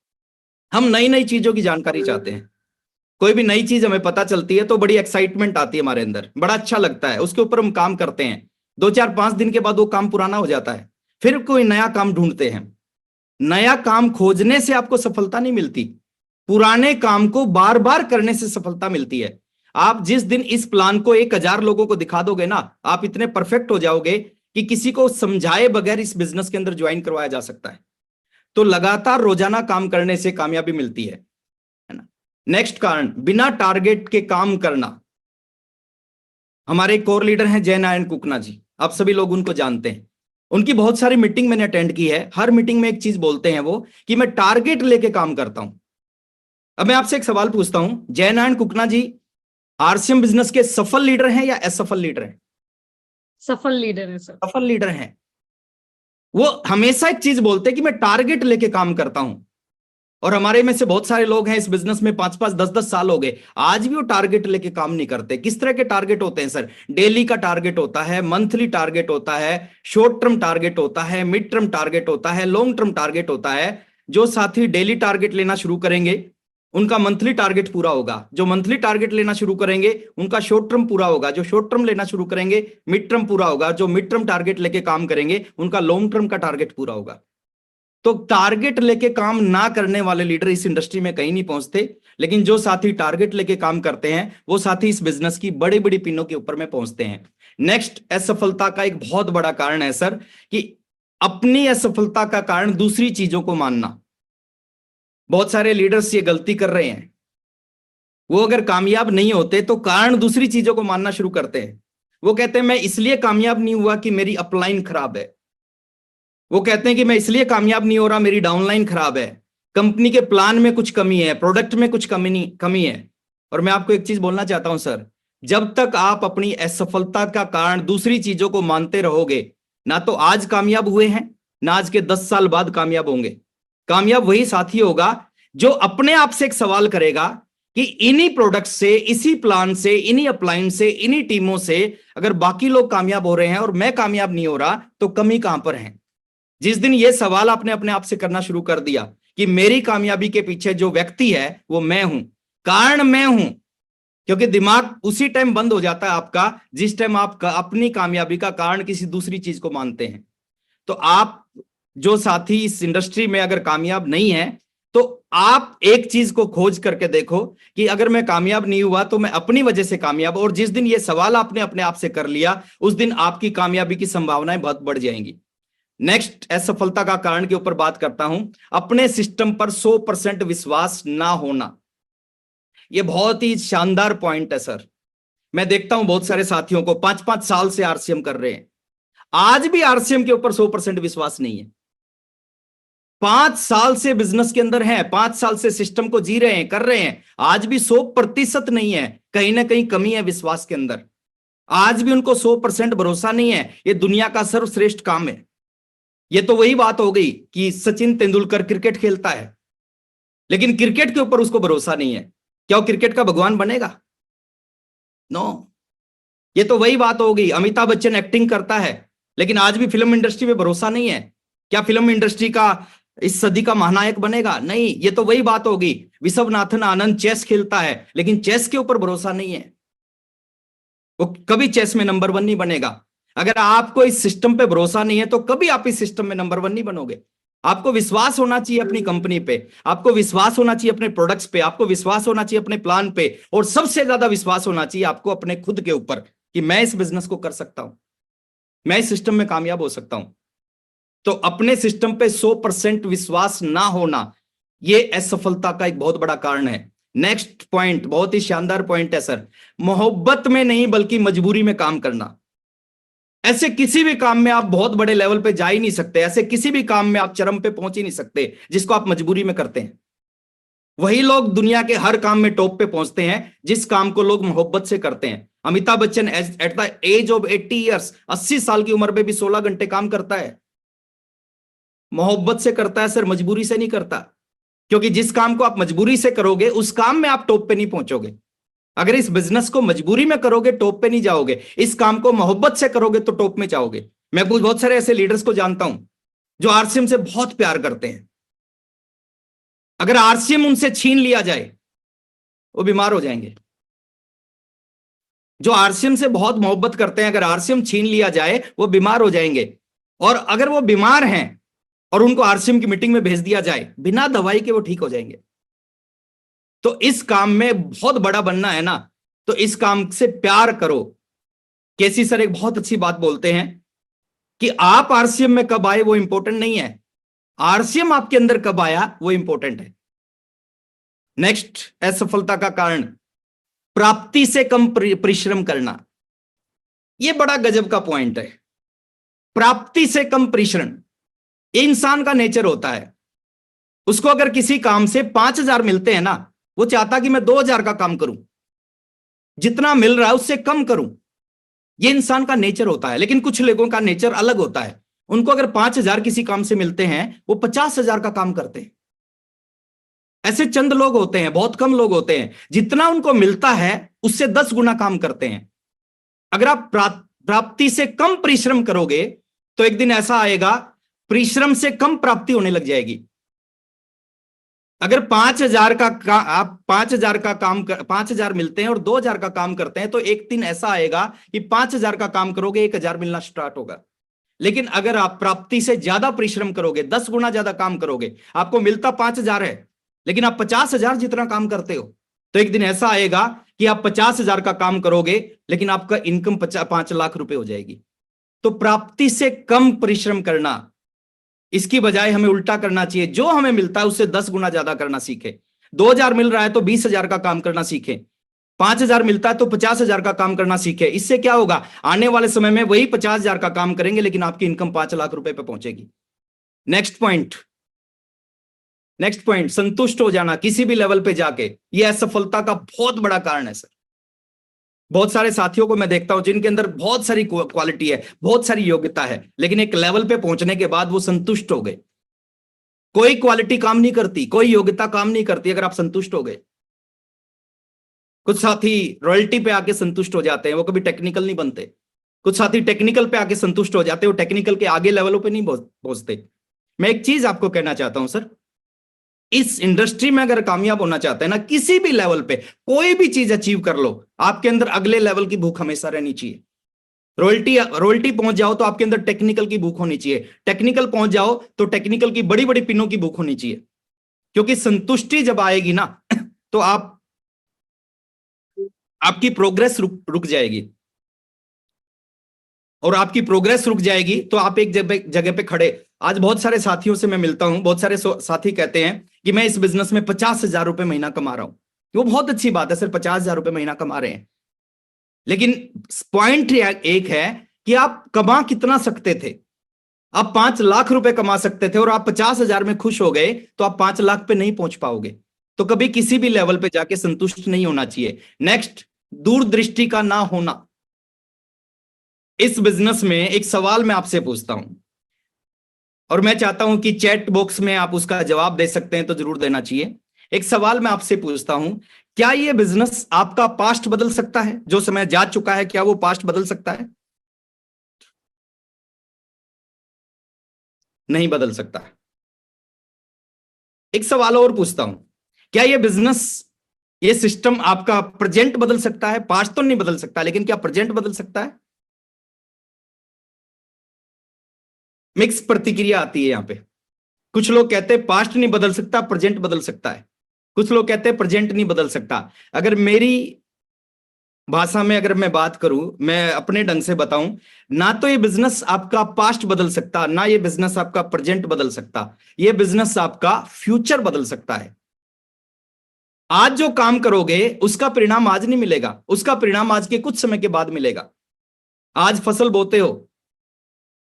हम नई नई चीजों की जानकारी चाहते हैं। कोई भी नई चीज हमें पता चलती है तो बड़ी एक्साइटमेंट आती है हमारे अंदर, बड़ा अच्छा लगता है, उसके ऊपर हम काम करते हैं। 2, 4, 5 दिन के बाद वो काम पुराना हो जाता है, फिर कोई नया काम ढूंढते हैं। नया काम खोजने से आपको सफलता नहीं मिलती, पुराने काम को बार बार करने से सफलता मिलती है। आप जिस दिन इस प्लान को 1000 लोगों को दिखा दोगे ना, आप इतने परफेक्ट हो जाओगे कि किसी को समझाए बगैर इस बिजनेस के अंदर ज्वाइन करवाया जा सकता है। तो लगातार रोजाना काम करने से कामयाबी मिलती है ना। नेक्स्ट कारण, बिना टारगेट के काम करना। हमारे कोर लीडर हैं जय नारायण कुकना जी, आप सभी लोग उनको जानते हैं। उनकी बहुत सारी मीटिंग मैंने अटेंड की है। हर मीटिंग में एक चीज बोलते हैं वो, कि मैं टारगेट लेके काम करता हूं। अब मैं आपसे एक सवाल पूछता हूं, जय नारायण कुकना जी आरसीएम बिजनेस के सफल लीडर हैं या असफल लीडर हैं? सफल लीडर है सर। सफल लीडर हैं। वो हमेशा एक चीज बोलते हैं कि मैं टारगेट लेके काम करता हूं। और हमारे में से बहुत सारे लोग हैं इस बिजनेस में 5-5, 10-10 साल हो गए, आज भी वो टारगेट लेके काम नहीं करते। किस तरह के टारगेट होते हैं सर? डेली का टारगेट होता है, मंथली टारगेट होता है, शॉर्ट टर्म टारगेट होता है, मिड टर्म टारगेट होता है, लॉन्ग टर्म टारगेट होता है। जो साथी डेली टारगेट लेना शुरू करेंगे उनका मंथली टारगेट पूरा होगा। जो मंथली टारगेट लेना शुरू करेंगे उनका शॉर्ट टर्म पूरा होगा। जो शॉर्ट टर्म लेना शुरू करेंगे मिड टर्म पूरा होगा। जो मिड टर्म टारगेट लेके काम करेंगे उनका लॉन्ग टर्म का टारगेट पूरा होगा। तो टारगेट लेके काम ना करने वाले लीडर इस इंडस्ट्री में कहीं नहीं पहुंचते, लेकिन जो साथी टारगेट लेके काम करते हैं वो साथी इस बिजनेस की बड़ी बड़ी पिनों के ऊपर में पहुंचते हैं। नेक्स्ट, असफलता का एक बहुत बड़ा कारण है सर कि अपनी असफलता का कारण दूसरी चीजों को मानना। बहुत सारे लीडर्स ये गलती कर रहे हैं, वो अगर कामयाब नहीं होते तो कारण दूसरी चीजों को मानना शुरू करते हैं। वो कहते हैं मैं इसलिए कामयाब नहीं हुआ कि मेरी अपलाइन खराब है। वो कहते हैं कि मैं इसलिए कामयाब नहीं हो रहा, मेरी डाउनलाइन खराब है, कंपनी के प्लान में कुछ कमी है, प्रोडक्ट में कुछ कमी है। और मैं आपको एक चीज बोलना चाहता हूं सर, जब तक आप अपनी असफलता का कारण दूसरी चीजों को मानते रहोगे, ना तो आज कामयाब हुए हैं, ना आज के 10 साल बाद कामयाब होंगे। कामयाब वही साथी होगा जो अपने आप से एक सवाल करेगा कि इन्हीं प्रोडक्ट से, इसी प्लान से, इन्हीं अप्लायंस से, इन्हीं टीमों से अगर बाकी लोग कामयाब हो रहे हैं और मैं कामयाब नहीं हो रहा तो कमी कहां पर है। जिस दिन यह सवाल आपने अपने आप से करना शुरू कर दिया कि मेरी कामयाबी के पीछे जो व्यक्ति है वो मैं हूं, कारण मैं हूं, क्योंकि दिमाग उसी टाइम बंद हो जाता है आपका जिस टाइम आप अपनी कामयाबी का कारण किसी दूसरी चीज को मानते हैं। तो आप जो साथी इस इंडस्ट्री में अगर कामयाब नहीं है तो आप एक चीज को खोज करके देखो कि अगर मैं कामयाब नहीं हुआ तो मैं अपनी वजह से कामयाब, और जिस दिन ये सवाल आपने अपने आप से कर लिया उस दिन आपकी कामयाबी की संभावनाएं बहुत बढ़ जाएंगी। नेक्स्ट, असफलता का कारण के ऊपर बात करता हूं, अपने सिस्टम पर 100% विश्वास ना होना। यह बहुत ही शानदार पॉइंट है सर। मैं देखता हूं बहुत सारे साथियों को 5-5 साल से आरसीएम कर रहे हैं, आज भी आरसीएम के ऊपर 100% विश्वास नहीं है। 5 साल से बिजनेस के अंदर है, 5 साल से सिस्टम को जी रहे हैं, कर रहे हैं, आज भी 100% नहीं है, कहीं ना कहीं कमी है विश्वास के अंदर। आज भी उनको 100% भरोसा नहीं है। यह दुनिया का सर्वश्रेष्ठ काम है। यह तो वही बात हो गई कि सचिन तेंदुलकर क्रिकेट खेलता है लेकिन क्रिकेट के ऊपर उसको भरोसा नहीं है। क्या वो क्रिकेट का भगवान बनेगा? नो। ये तो वही बात हो गई, अमिताभ बच्चन एक्टिंग करता है लेकिन आज भी फिल्म इंडस्ट्री में भरोसा नहीं है। क्या फिल्म इंडस्ट्री का इस सदी का महानायक बनेगा? नहीं। ये तो वही बात होगी, विश्वनाथन आनंद चेस खेलता है लेकिन चेस के ऊपर भरोसा नहीं है, वो कभी चेस में नंबर 1 नहीं बनेगा। अगर आपको इस सिस्टम पे भरोसा नहीं है तो कभी आप इस सिस्टम में नंबर 1 नहीं बनोगे। आपको विश्वास होना चाहिए अपनी कंपनी पे, आपको विश्वास होना चाहिए अपने प्रोडक्ट्स पे, आपको विश्वास होना चाहिए अपने प्लान पे, और सबसे ज्यादा विश्वास होना चाहिए आपको अपने खुद के ऊपर कि मैं इस बिजनेस को कर सकता हूं, मैं इस सिस्टम में कामयाब हो सकता हूं। तो अपने सिस्टम पे 100% विश्वास ना होना यह असफलता का एक बहुत बड़ा कारण है। नेक्स्ट पॉइंट बहुत ही शानदार पॉइंट है सर, मोहब्बत में नहीं बल्कि मजबूरी में काम करना। ऐसे किसी भी काम में आप बहुत बड़े लेवल पे जा ही नहीं सकते, ऐसे किसी भी काम में आप चरम पे पहुंच ही नहीं सकते जिसको आप मजबूरी में करते हैं। वही लोग दुनिया के हर काम में टॉप पे पहुंचते हैं जिस काम को लोग मोहब्बत से करते हैं। Amitabh Bachchan at the age of 80 years, 80 साल की उम्र में भी 16 घंटे काम करता है। मोहब्बत से करता है सर, मजबूरी से नहीं करता। क्योंकि जिस काम को आप मजबूरी से करोगे उस काम में आप टॉप पे नहीं पहुंचोगे। अगर इस बिजनेस को मजबूरी में करोगे टॉप पे नहीं जाओगे, इस काम को मोहब्बत से करोगे तो टॉप में जाओगे। मैं बहुत सारे ऐसे लीडर्स को जानता हूं जो आरसीएम से बहुत प्यार करते हैं, अगर आरसीएम उनसे छीन लिया जाए वो बीमार हो जाएंगे। जो आरसीएम से बहुत मोहब्बत करते हैं, अगर आरसीएम छीन लिया जाए वो बीमार हो जाएंगे। और अगर वो बीमार हैं और उनको आरसीएम की मीटिंग में भेज दिया जाए बिना दवाई के वो ठीक हो जाएंगे। तो इस काम में बहुत बड़ा बनना है ना, तो इस काम से प्यार करो। केसी सर एक बहुत अच्छी बात बोलते हैं कि आप आरसीएम में कब आए वो इंपॉर्टेंट नहीं है, आरसीएम आपके अंदर कब आया वो इंपॉर्टेंट है। नेक्स्ट, असफलता का कारण प्राप्ति से कम परिश्रम करना। यह बड़ा गजब का पॉइंट है। प्राप्ति से कम परिश्रम, इंसान का नेचर होता है। उसको अगर किसी काम से 5,000 मिलते हैं ना, वो चाहता कि मैं 2,000 का काम करूं, जितना मिल रहा है उससे कम करूं। ये इंसान का नेचर होता है। लेकिन कुछ लोगों का नेचर अलग होता है, उनको अगर 5,000 किसी काम से मिलते हैं वो 50,000 का काम करते हैं। ऐसे चंद लोग होते हैं, बहुत कम लोग होते हैं, जितना उनको मिलता है उससे 10 गुना काम करते हैं। अगर आप प्राप्ति से कम परिश्रम करोगे तो एक दिन ऐसा आएगा परिश्रम से कम प्राप्ति होने लग जाएगी। अगर 5,000 आप 5,000 का काम 5,000 मिलते हैं और 2,000 का काम करते हैं, तो एक दिन ऐसा आएगा कि 5,000 का काम करोगे 1,000 मिलना स्टार्ट होगा। लेकिन अगर आप प्राप्ति से ज्यादा परिश्रम करोगे, 10 गुना ज्यादा काम करोगे, आपको मिलता 5,000 है लेकिन आप 50,000 जितना काम करते हो, तो एक दिन ऐसा आएगा कि आप 50,000 का काम करोगे लेकिन आपका इनकम 5 लाख रुपए हो जाएगी। तो प्राप्ति से कम परिश्रम करना, इसकी बजाय हमें उल्टा करना चाहिए। जो हमें मिलता है उससे 10 गुना ज्यादा करना सीखे। 2,000 मिल रहा है तो 20,000 का काम करना सीखे। 5,000 मिलता है तो 50,000 का काम करना सीखे। इससे क्या होगा, आने वाले समय में वही 50,000 का काम करेंगे लेकिन आपकी इनकम 5 लाख रुपए पे पहुंचेगी। नेक्स्ट पॉइंट, संतुष्ट हो जाना किसी भी लेवल पे जाके, यह असफलता का बहुत बड़ा कारण है सर। बहुत सारे साथियों को मैं देखता हूं जिनके अंदर बहुत सारी क्वालिटी है, बहुत सारी योग्यता है, लेकिन एक लेवल पे पहुंचने के बाद वो संतुष्ट हो गए। कोई क्वालिटी काम नहीं करती, कोई योग्यता काम नहीं करती अगर आप संतुष्ट हो गए। कुछ साथी रॉयल्टी पे आके संतुष्ट हो जाते हैं, वो कभी टेक्निकल नहीं बनते। कुछ साथी टेक्निकल पे आके संतुष्ट हो जाते हैं, वो टेक्निकल के आगे लेवलों पे नहीं पहुंचते। मैं एक चीज आपको कहना चाहता हूं सर, इस इंडस्ट्री में अगर कामयाब होना चाहते हैं ना, किसी भी लेवल पे कोई भी चीज अचीव कर लो, आपके अंदर अगले लेवल की भूख हमेशा रहनी चाहिए। रॉयल्टी पहुंच जाओ तो आपके अंदर टेक्निकल की भूख होनी चाहिए, टेक्निकल पहुंच जाओ तो टेक्निकल की बड़ी बड़ी पिनों की भूख होनी चाहिए। क्योंकि संतुष्टि जब आएगी ना तो आपकी प्रोग्रेस रुक जाएगी, और आपकी प्रोग्रेस रुक जाएगी तो आप एक जगह पे खड़े। आज बहुत सारे साथियों से मैं मिलता हूं, बहुत सारे साथी कहते हैं कि मैं इस बिजनेस में 50,000 रुपए महीना कमा रहा हूं। वो बहुत अच्छी बात है सर, 50,000 रुपए महीना कमा रहे हैं, लेकिन पॉइंट एक है कि आप कमा कितना सकते थे। आप 5 लाख रुपए कमा सकते थे और आप 50,000 में खुश हो गए, तो आप 5 लाख पे नहीं पहुंच पाओगे। तो कभी किसी भी लेवल पे जाके संतुष्ट नहीं होना चाहिए। नेक्स्ट, दूरदृष्टि का ना होना। इस बिजनेस में एक सवाल मैं आपसे पूछता हूं और मैं चाहता हूं कि चैट बॉक्स में आप उसका जवाब दे सकते हैं तो जरूर देना चाहिए। एक सवाल मैं आपसे पूछता हूं, क्या यह बिजनेस आपका पास्ट बदल सकता है? जो समय जा चुका है, क्या वो पास्ट बदल सकता है? नहीं बदल सकता। एक सवाल और पूछता हूं, क्या यह बिजनेस, ये सिस्टम आपका प्रेजेंट बदल सकता है? पास्ट तो नहीं बदल सकता, लेकिन क्या प्रेजेंट बदल सकता है? मिक्स प्रतिक्रिया आती है यहां पे। कुछ लोग कहते हैं पास्ट नहीं बदल सकता, प्रेजेंट बदल सकता है। कुछ लोग कहते हैं प्रेजेंट नहीं बदल सकता। अगर मेरी भाषा में अगर मैं बात करूं, मैं अपने ढंग से बताऊं, ना तो ये बिजनेस आपका पास्ट बदल सकता, ना ये बिजनेस आपका प्रेजेंट बदल सकता, ये बिजनेस आपका फ्यूचर बदल सकता है। आज जो काम करोगे उसका परिणाम आज नहीं मिलेगा, उसका परिणाम आज के कुछ समय के बाद मिलेगा। आज फसल बोते हो,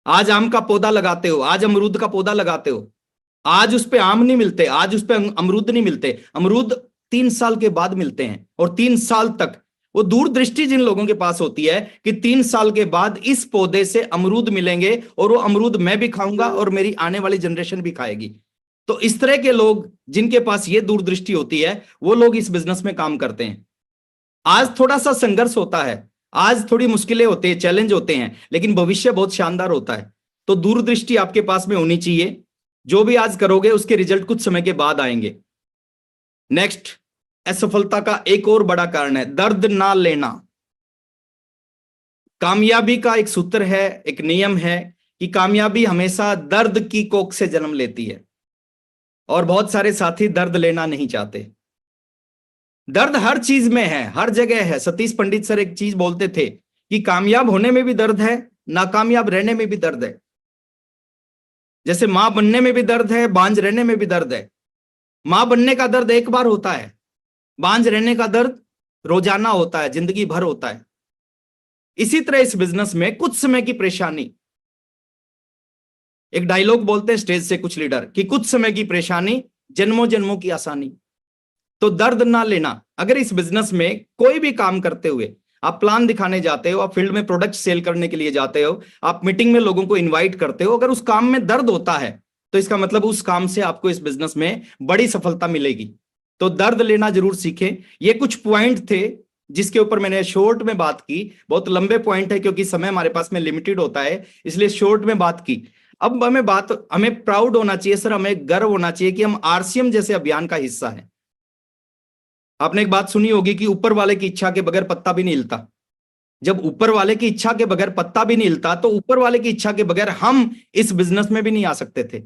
आज आम का पौधा लगाते हो, आज अमरूद का पौधा लगाते हो, आज उस पे आम नहीं मिलते, आज उस पे अमरूद नहीं मिलते। अमरूद 3 साल के बाद मिलते हैं, और 3 साल तक वो दूरदृष्टि जिन लोगों के पास होती है कि 3 साल के बाद इस पौधे से अमरूद मिलेंगे और वो अमरूद मैं भी खाऊंगा और मेरी आने वाली जनरेशन भी खाएगी। तो इस तरह के लोग जिनके पास ये दूरदृष्टि होती है, वो लोग इस बिजनेस में काम करते हैं। आज थोड़ा सा संघर्ष होता है, आज थोड़ी मुश्किलें होती है, चैलेंज होते हैं, लेकिन भविष्य बहुत शानदार होता है। तो दूरदृष्टि आपके पास में होनी चाहिए। जो भी आज करोगे उसके रिजल्ट कुछ समय के बाद आएंगे। नेक्स्ट, असफलता का एक और बड़ा कारण है दर्द ना लेना। कामयाबी का एक सूत्र है, एक नियम है कि कामयाबी हमेशा दर्द की कोख से जन्म लेती है, और बहुत सारे साथी दर्द लेना नहीं चाहते। दर्द हर चीज में है, हर जगह है। सतीश पंडित सर एक चीज बोलते थे कि कामयाब होने में भी दर्द है, नाकामयाब रहने में भी दर्द है। जैसे मां बनने में भी दर्द है, बांझ रहने में भी दर्द है। मां बनने का दर्द एक बार होता है, बांझ रहने का दर्द रोजाना होता है, जिंदगी भर होता है। इसी तरह इस बिजनेस में कुछ समय की परेशानी, एक डायलॉग बोलते हैं स्टेज से कुछ लीडर कि कुछ समय की परेशानी जन्मों जन्मों की आसानी। तो दर्द ना लेना। अगर इस बिजनेस में कोई भी काम करते हुए आप प्लान दिखाने जाते हो, आप फील्ड में प्रोडक्ट सेल करने के लिए जाते हो, आप मीटिंग में लोगों को इनवाइट करते हो, अगर उस काम में दर्द होता है तो इसका मतलब उस काम से आपको इस बिजनेस में बड़ी सफलता मिलेगी। तो दर्द लेना जरूर सीखें। ये कुछ पॉइंट थे जिसके ऊपर मैंने शॉर्ट में बात की। बहुत लंबे पॉइंट है क्योंकि समय हमारे पास में लिमिटेड होता है, इसलिए शॉर्ट में बात की। अब हमें प्राउड होना चाहिए सर, हमें गर्व होना चाहिए कि हम आरसीएम जैसे अभियान का हिस्सा हैं। आपने एक बात सुनी होगी कि ऊपर वाले की इच्छा के बगैर पत्ता भी नहीं हिलता। जब ऊपर वाले की इच्छा के बगैर पत्ता भी नहीं हिलता, तो ऊपर वाले की इच्छा के बगैर हम इस बिजनेस में भी नहीं आ सकते थे।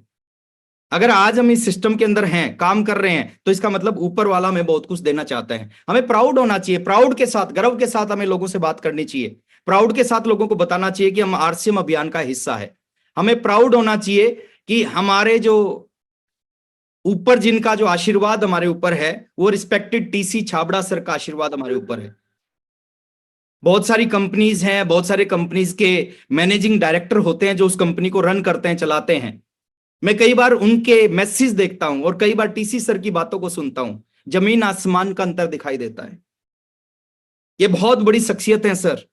अगर आज हम इस सिस्टम के अंदर हैं, काम कर रहे हैं, तो इसका मतलब ऊपर वाला हमें बहुत कुछ देना चाहता है। हमें प्राउड होना चाहिए, प्राउड के साथ, गर्व के साथ हमें लोगों से बात करनी चाहिए। प्राउड के साथ लोगों को बताना चाहिए कि हम आरसीएम अभियान का हिस्सा है। हमें प्राउड होना चाहिए कि हमारे जो ऊपर, जिनका जो आशीर्वाद हमारे ऊपर है, वो रिस्पेक्टेड टीसी छाबड़ा सर का आशीर्वाद हमारे ऊपर है। बहुत सारी कंपनीज हैं, बहुत सारे कंपनीज के मैनेजिंग डायरेक्टर होते हैं जो उस कंपनी को रन करते हैं, चलाते हैं। मैं कई बार उनके मैसेज देखता हूं और कई बार टीसी सर की बातों को सुनता हूं, जमीन आसमान का अंतर दिखाई देता है। ये बहुत बड़ी शख्सियत है सर।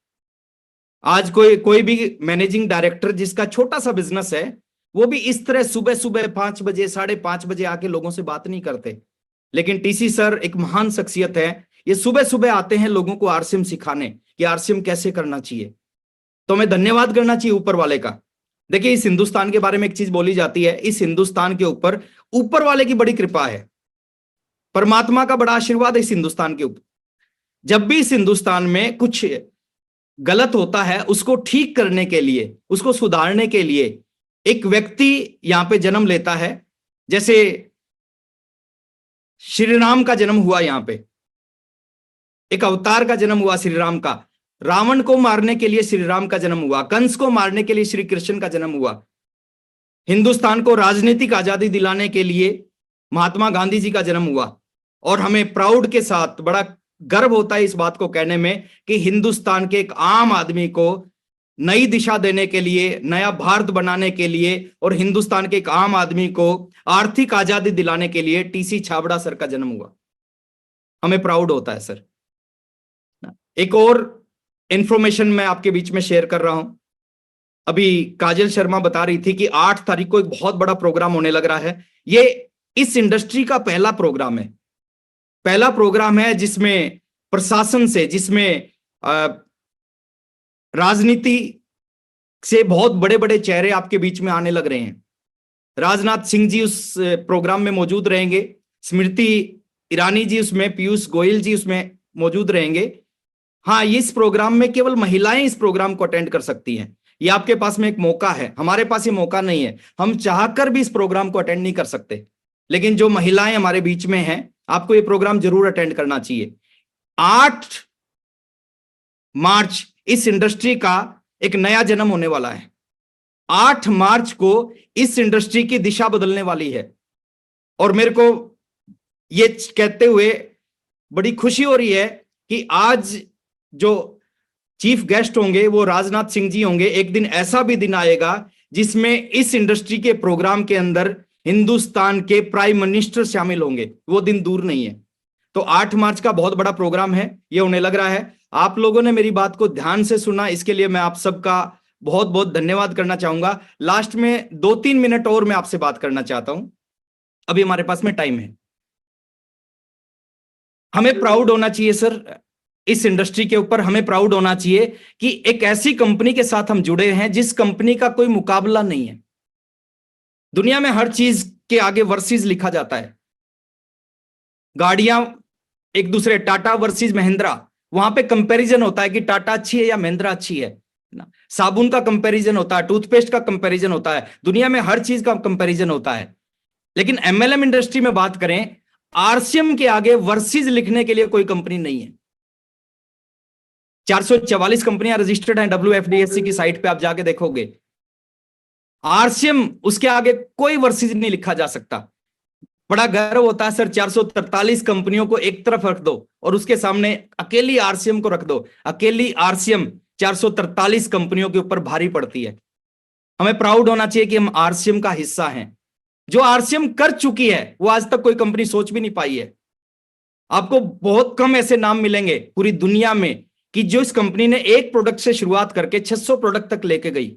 आज कोई भी मैनेजिंग डायरेक्टर जिसका छोटा सा बिजनेस है, वो भी इस तरह सुबह सुबह 5 बजे 5:30 बजे आके लोगों से बात नहीं करते। लेकिन टीसी सर एक महान शख्सियत है। ये सुबह सुबह आते हैं लोगों को आरसीएम सिखाने कि आरसीएम कैसे करना चाहिए। तो हमें धन्यवाद करना चाहिए ऊपर वाले का। देखिए, इस हिंदुस्तान के बारे में एक चीज बोली जाती है, इस हिंदुस्तान के ऊपर वाले की बड़ी कृपा है, परमात्मा का बड़ा आशीर्वाद है इस हिंदुस्तान के ऊपर। जब भी इस हिंदुस्तान में कुछ गलत होता है, उसको ठीक करने के लिए, उसको सुधारने के लिए एक व्यक्ति यहां पे जन्म लेता है। जैसे श्री राम का जन्म हुआ, यहां पे एक अवतार का जन्म हुआ श्री राम का। रावण को मारने के लिए श्री राम का जन्म हुआ, कंस को मारने के लिए श्री कृष्ण का जन्म हुआ। हिंदुस्तान को राजनीतिक आजादी दिलाने के लिए महात्मा गांधी जी का जन्म हुआ। और हमें प्राउड के साथ बड़ा गर्व होता है इस बात को कहने में कि हिंदुस्तान के एक आम आदमी को नई दिशा देने के लिए, नया भारत बनाने के लिए और हिंदुस्तान के एक आम आदमी को आर्थिक आजादी दिलाने के लिए टीसी छाबड़ा सर का जन्म हुआ। हमें प्राउड होता है सर। एक और इंफॉर्मेशन मैं आपके बीच में शेयर कर रहा हूं। अभी काजल शर्मा बता रही थी कि 8 तारीख को एक बहुत बड़ा प्रोग्राम होने लग रहा है। ये इस इंडस्ट्री का पहला प्रोग्राम है जिसमें प्रशासन से, जिसमें राजनीति से बहुत बड़े बड़े चेहरे आपके बीच में आने लग रहे हैं। राजनाथ सिंह जी उस प्रोग्राम में मौजूद रहेंगे, स्मृति ईरानी जी उसमें, पीयूष गोयल जी उसमें मौजूद रहेंगे। हाँ, इस प्रोग्राम में केवल महिलाएं इस प्रोग्राम को अटेंड कर सकती हैं। ये आपके पास में एक मौका है, हमारे पास ये मौका नहीं है। हम चाहकर भी इस प्रोग्राम को अटेंड नहीं कर सकते, लेकिन जो महिलाएं हमारे बीच में हैं, आपको ये प्रोग्राम जरूर अटेंड करना चाहिए। 8 मार्च इस इंडस्ट्री का एक नया जन्म होने वाला है। 8 मार्च को इस इंडस्ट्री की दिशा बदलने वाली है। और मेरे को ये कहते हुए बड़ी खुशी हो रही है कि आज जो चीफ गेस्ट होंगे वो राजनाथ सिंह जी होंगे। एक दिन ऐसा भी दिन आएगा जिसमें इस इंडस्ट्री के प्रोग्राम के अंदर हिंदुस्तान के प्राइम मिनिस्टर शामिल होंगे। वो दिन दूर नहीं है। तो 8 मार्च का बहुत बड़ा प्रोग्राम है, ये होने लग रहा है। आप लोगों ने मेरी बात को ध्यान से सुना, इसके लिए मैं आप सबका बहुत बहुत धन्यवाद करना चाहूंगा। लास्ट में 2-3 मिनट और मैं आपसे बात करना चाहता हूं, अभी हमारे पास में टाइम है। हमें प्राउड होना चाहिए सर इस इंडस्ट्री के ऊपर। हमें प्राउड होना चाहिए कि एक ऐसी कंपनी के साथ हम जुड़े हैं जिस कंपनी का कोई मुकाबला नहीं है। दुनिया में हर चीज के आगे वर्सेस लिखा जाता है। गाड़ियां एक दूसरे, टाटा वर्सेस महिंद्रा, वहां पे कंपैरिजन होता है कि टाटा अच्छी है या महिंद्रा अच्छी है ना। साबुन का कंपैरिजन होता है, टूथपेस्ट का कंपैरिजन होता है, दुनिया में हर चीज का कंपैरिजन होता है। लेकिन एमएलएम इंडस्ट्री में बात करें, आरसीएम के आगे वर्सेस लिखने के लिए कोई कंपनी नहीं है। 444 कंपनियां रजिस्टर्ड हैं WFDSC की साइट पे, आप जाके देखोगे। आरसीएम, उसके आगे कोई वर्सेस नहीं लिखा जा सकता। बड़ा गर्व होता है सर, 443 कंपनियों को एक तरफ रख दो और उसके सामने अकेली आरसीएम को रख दो। अकेली आरसीएम 443 कंपनियों के ऊपर भारी पड़ती है। हमें प्राउड होना चाहिए कि हम आरसीएम का हिस्सा हैं। जो आरसीएम कर चुकी है वो आज तक कोई कंपनी सोच भी नहीं पाई है। आपको बहुत कम ऐसे नाम मिलेंगे पूरी दुनिया में कि जो इस कंपनी ने एक प्रोडक्ट से शुरुआत करके 600 प्रोडक्ट तक लेके गई।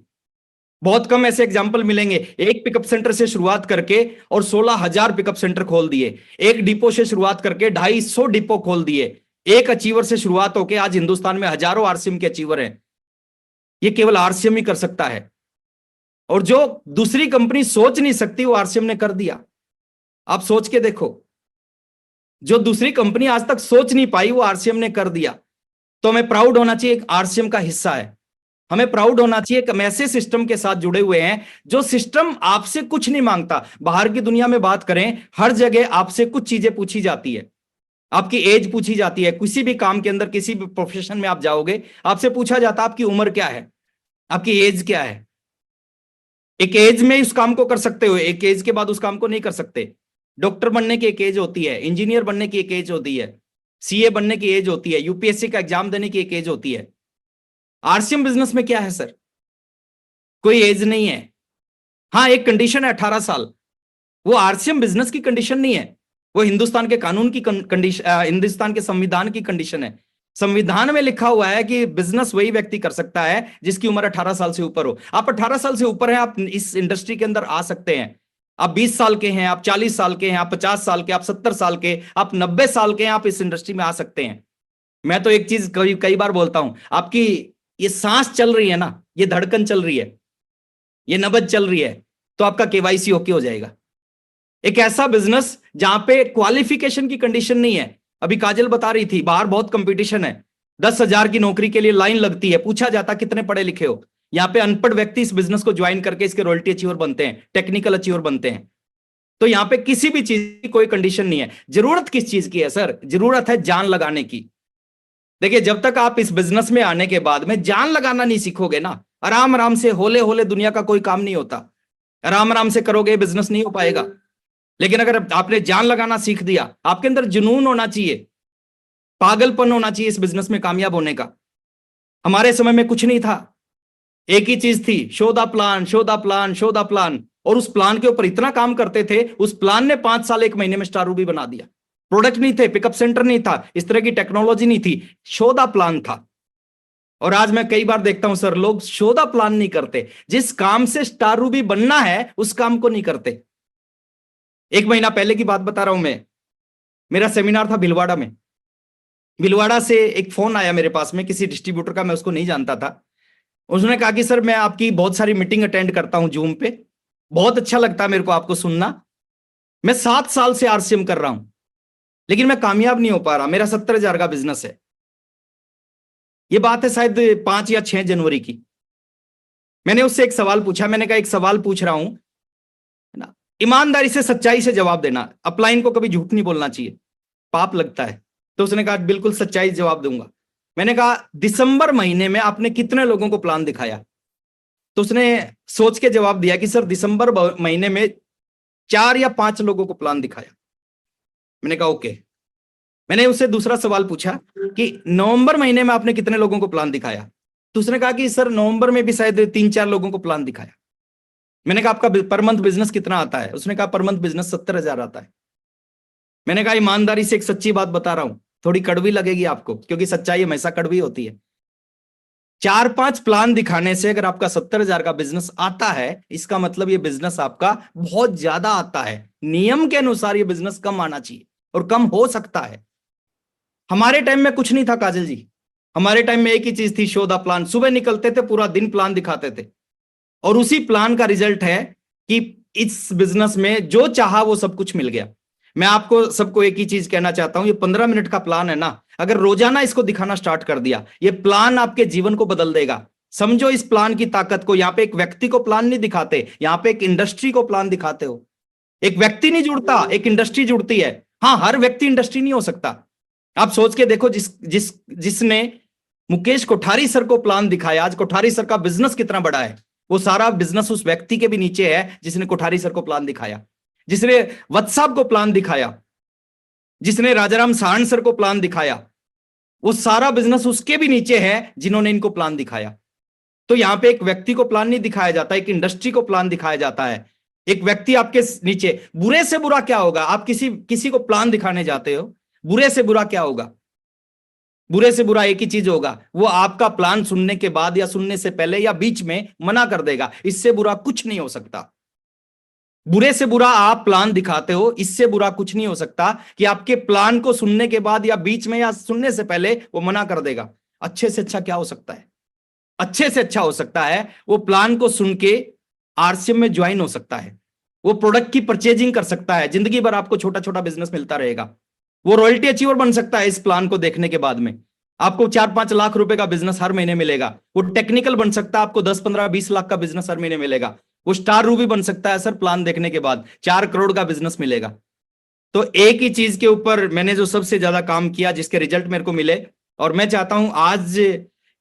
बहुत कम ऐसे एग्जाम्पल मिलेंगे। एक पिकअप सेंटर से शुरुआत करके और 16,000 पिकअप सेंटर खोल दिए। एक डिपो से शुरुआत करके 250 डिपो खोल दिए। एक अचीवर से शुरुआत होकर आज हिंदुस्तान में हजारों आरसीएम के अचीवर हैं। ये केवल आरसीएम ही कर सकता है। और जो दूसरी कंपनी सोच नहीं सकती वो आरसीएम ने कर दिया। आप सोच के देखो, जो दूसरी कंपनी आज तक सोच नहीं पाई वो आरसीएम ने कर दिया। तो हमें प्राउड होना चाहिए, एक आरसीएम का हिस्सा है। हमें प्राउड होना चाहिए कि हम ऐसे सिस्टम के साथ जुड़े हुए हैं जो सिस्टम आपसे कुछ नहीं मांगता। बाहर की दुनिया में बात करें, हर जगह आपसे कुछ चीजें पूछी जाती है, आपकी एज पूछी जाती है। किसी भी काम के अंदर, किसी भी प्रोफेशन में आप जाओगे, आपसे पूछा जाता है आपकी उम्र क्या है, आपकी एज क्या है। एक एज में उस काम को कर सकते हो, एक एज के बाद उस काम को नहीं कर सकते। डॉक्टर बनने की एक एज होती है, इंजीनियर बनने की एक एज होती है, सीए बनने की एज होती है, यूपीएससी का एग्जाम देने की एक एज होती है। आरसीएम बिजनेस में क्या है सर? कोई एज नहीं है। हाँ, एक कंडीशन है 18 साल। वो आरसीएम बिजनेस की कंडीशन नहीं है, वो हिंदुस्तान के कानून की कंडीशन, हिंदुस्तान के संविधान की कंडीशन है। संविधान में लिखा हुआ है कि बिजनेस वही व्यक्ति कर सकता है जिसकी उम्र 18 साल से ऊपर हो। आप 18 साल से ऊपर हैं, आप इस इंडस्ट्री के अंदर आ सकते हैं। आप 20 साल के हैं, आप 40 साल के हैं, आप 50 साल के, आप 70 साल के, आप 90 साल के हैं, आप इस इंडस्ट्री में आ सकते हैं। मैं तो एक चीज कई बार बोलता हूं, आपकी ये सांस चल रही है ना, ये धड़कन चल रही है, ये नब्ज चल रही है, तो आपका केवाईसी ओके हो जाएगा। एक ऐसा बिजनेस जहां पे क्वालिफिकेशन की कंडीशन नहीं है। अभी काजल बता रही थी, बाहर बहुत कंपटीशन है, 10,000 की नौकरी के लिए लाइन लगती है, पूछा जाता कितने पढ़े लिखे हो। यहाँ पे अनपढ़ व्यक्ति इस बिजनेस को ज्वाइन करके इसके रॉयल्टी अचीवर बनते हैं, टेक्निकल अचीवर बनते हैं। तो यहाँ पे किसी भी चीज की कोई कंडीशन नहीं है। जरूरत किस चीज की है सर? जरूरत है जान लगाने की। देखिए, जब तक आप इस बिजनेस में आने के बाद में जान लगाना नहीं सीखोगे ना, आराम आराम से होले होले दुनिया का कोई काम नहीं होता। आराम आराम से करोगे बिजनेस नहीं हो पाएगा। लेकिन अगर आपने जान लगाना सीख दिया, आपके अंदर जुनून होना चाहिए, पागलपन होना चाहिए इस बिजनेस में कामयाब होने का। हमारे समय में कुछ नहीं था, एक ही चीज थी, show the plan, show the plan, show the plan. और उस प्लान के ऊपर इतना काम करते थे, उस प्लान ने 5 साल 1 महीने में स्टार रूबी बना दिया। प्रोडक्ट नहीं थे, पिकअप सेंटर नहीं था, इस तरह की टेक्नोलॉजी नहीं थी, शो द प्लान था। और आज मैं कई बार देखता हूं सर, लोग शो द प्लान नहीं करते। जिस काम से स्टार रूबी बनना है उस काम को नहीं करते। 1 महीना पहले की बात बता रहा हूं मैं, मेरा सेमिनार था भिलवाड़ा में। भिलवाड़ा से एक फोन आया मेरे पास में, किसी डिस्ट्रीब्यूटर का, मैं उसको नहीं जानता था। उसने कहा कि सर मैं आपकी बहुत सारी मीटिंग अटेंड करता हूं जूम पे, बहुत अच्छा लगता है मेरे को आपको सुनना। मैं 7 साल से आरसीएम कर रहा हूं, लेकिन मैं कामयाब नहीं हो पा रहा। मेरा 70,000 का बिजनेस है। ये बात है शायद 5 या 6 जनवरी की। मैंने उससे एक सवाल पूछा, मैंने कहा एक सवाल पूछ रहा हूं ना, ईमानदारी से सच्चाई से जवाब देना, अपलाइन को कभी झूठ नहीं बोलना चाहिए, पाप लगता है। तो उसने कहा बिल्कुल सच्चाई जवाब दूंगा। मैंने कहा दिसंबर महीने में आपने कितने लोगों को प्लान दिखाया? तो उसने सोच के जवाब दिया कि सर दिसंबर महीने में 4 या 5 लोगों को प्लान दिखाया। मैंने कहा ओके। मैंने उससे दूसरा सवाल पूछा कि नवंबर महीने में आपने कितने लोगों को प्लान दिखाया? तो उसने कहा कि सर नवंबर में भी शायद 3-4 लोगों को प्लान दिखाया। मैंने कहा आपका पर मंथ बिजनेस कितना आता है? उसने कहा पर मंथ बिजनेस 70,000 आता है। मैंने कहा ईमानदारी से एक सच्ची बात बता रहा हूं, थोड़ी कड़वी लगेगी आपको, क्योंकि सच्चाई हमेशा कड़वी होती है। 4-5 प्लान दिखाने से अगर आपका 70,000 का बिजनेस आता है, इसका मतलब ये बिजनेस आपका बहुत ज्यादा आता है। नियम के अनुसार ये बिजनेस कम आना चाहिए और कम हो सकता है। हमारे टाइम में कुछ नहीं था काजल जी। हमारे टाइम में एक ही चीज थी, शो द प्लान। सुबह निकलते थे, पूरा दिन प्लान दिखाते थे, और उसी प्लान का रिजल्ट है कि इस बिजनेस में जो चाहा वो सब कुछ मिल गया। मैं आपको सबको एक ही चीज कहना चाहता हूं, ये 15 मिनट का प्लान है ना, अगर रोजाना इसको दिखाना स्टार्ट कर दिया, ये प्लान आपके जीवन को बदल देगा। समझो इस प्लान की ताकत को। यहां पे एक व्यक्ति को प्लान नहीं दिखाते, यहां पे एक इंडस्ट्री को प्लान दिखाते हो। एक व्यक्ति नहीं जुड़ता, एक इंडस्ट्री जुड़ती है। हाँ, हर व्यक्ति इंडस्ट्री नहीं हो सकता। आप सोच के देखो, जिसने मुकेश कोठारी सर को प्लान दिखाया, आज कोठारी सर का बिजनेस कितना बड़ा है। वो सारा बिजनेस उस व्यक्ति के भी नीचे है जिसने कोठारी सर को प्लान दिखाया, जिसने वत्स साहब को प्लान दिखाया, जिसने राजाराम साहन सर को प्लान दिखाया। वो सारा बिजनेस उसके भी नीचे है जिन्होंने इनको प्लान दिखाया। तो यहां पे एक व्यक्ति को प्लान नहीं दिखाया जाता, एक इंडस्ट्री को प्लान दिखाया जाता है। एक व्यक्ति आपके नीचे, बुरे से बुरा क्या होगा? आप किसी को प्लान दिखाने जाते हो, बुरे से बुरा क्या होगा? बुरे से बुरा एक ही चीज होगा, वो आपका प्लान सुनने के बाद या सुनने से पहले या बीच में मना कर देगा। इससे बुरा कुछ नहीं हो सकता। बुरे से बुरा आप प्लान दिखाते हो, इससे बुरा कुछ नहीं हो सकता कि आपके प्लान को सुनने के बाद या बीच में या सुनने से पहले वो मना कर देगा। अच्छे से अच्छा क्या हो सकता है? अच्छे से अच्छा हो सकता है वो प्लान को सुन के आरसीएम में ज्वाइन हो सकता है, वो प्रोडक्ट की परचेजिंग कर सकता है, जिंदगी भर आपको छोटा छोटा बिजनेस मिलता रहेगा, वो रॉयल्टी अचीवर बन सकता है। इस प्लान को देखने के बाद में आपको 4-5 लाख रुपए का बिजनेस हर महीने मिलेगा। वो टेक्निकल बन सकता है, आपको 10-15-20 लाख का बिजनेस हर महीने मिलेगा। वो स्टार रूबी बन सकता है सर, प्लान देखने के बाद 4 करोड़ का बिजनेस मिलेगा। तो एक ही चीज के ऊपर मैंने जो सबसे ज्यादा काम किया, जिसके रिजल्ट मेरे को मिले, और मैं चाहता हूं आज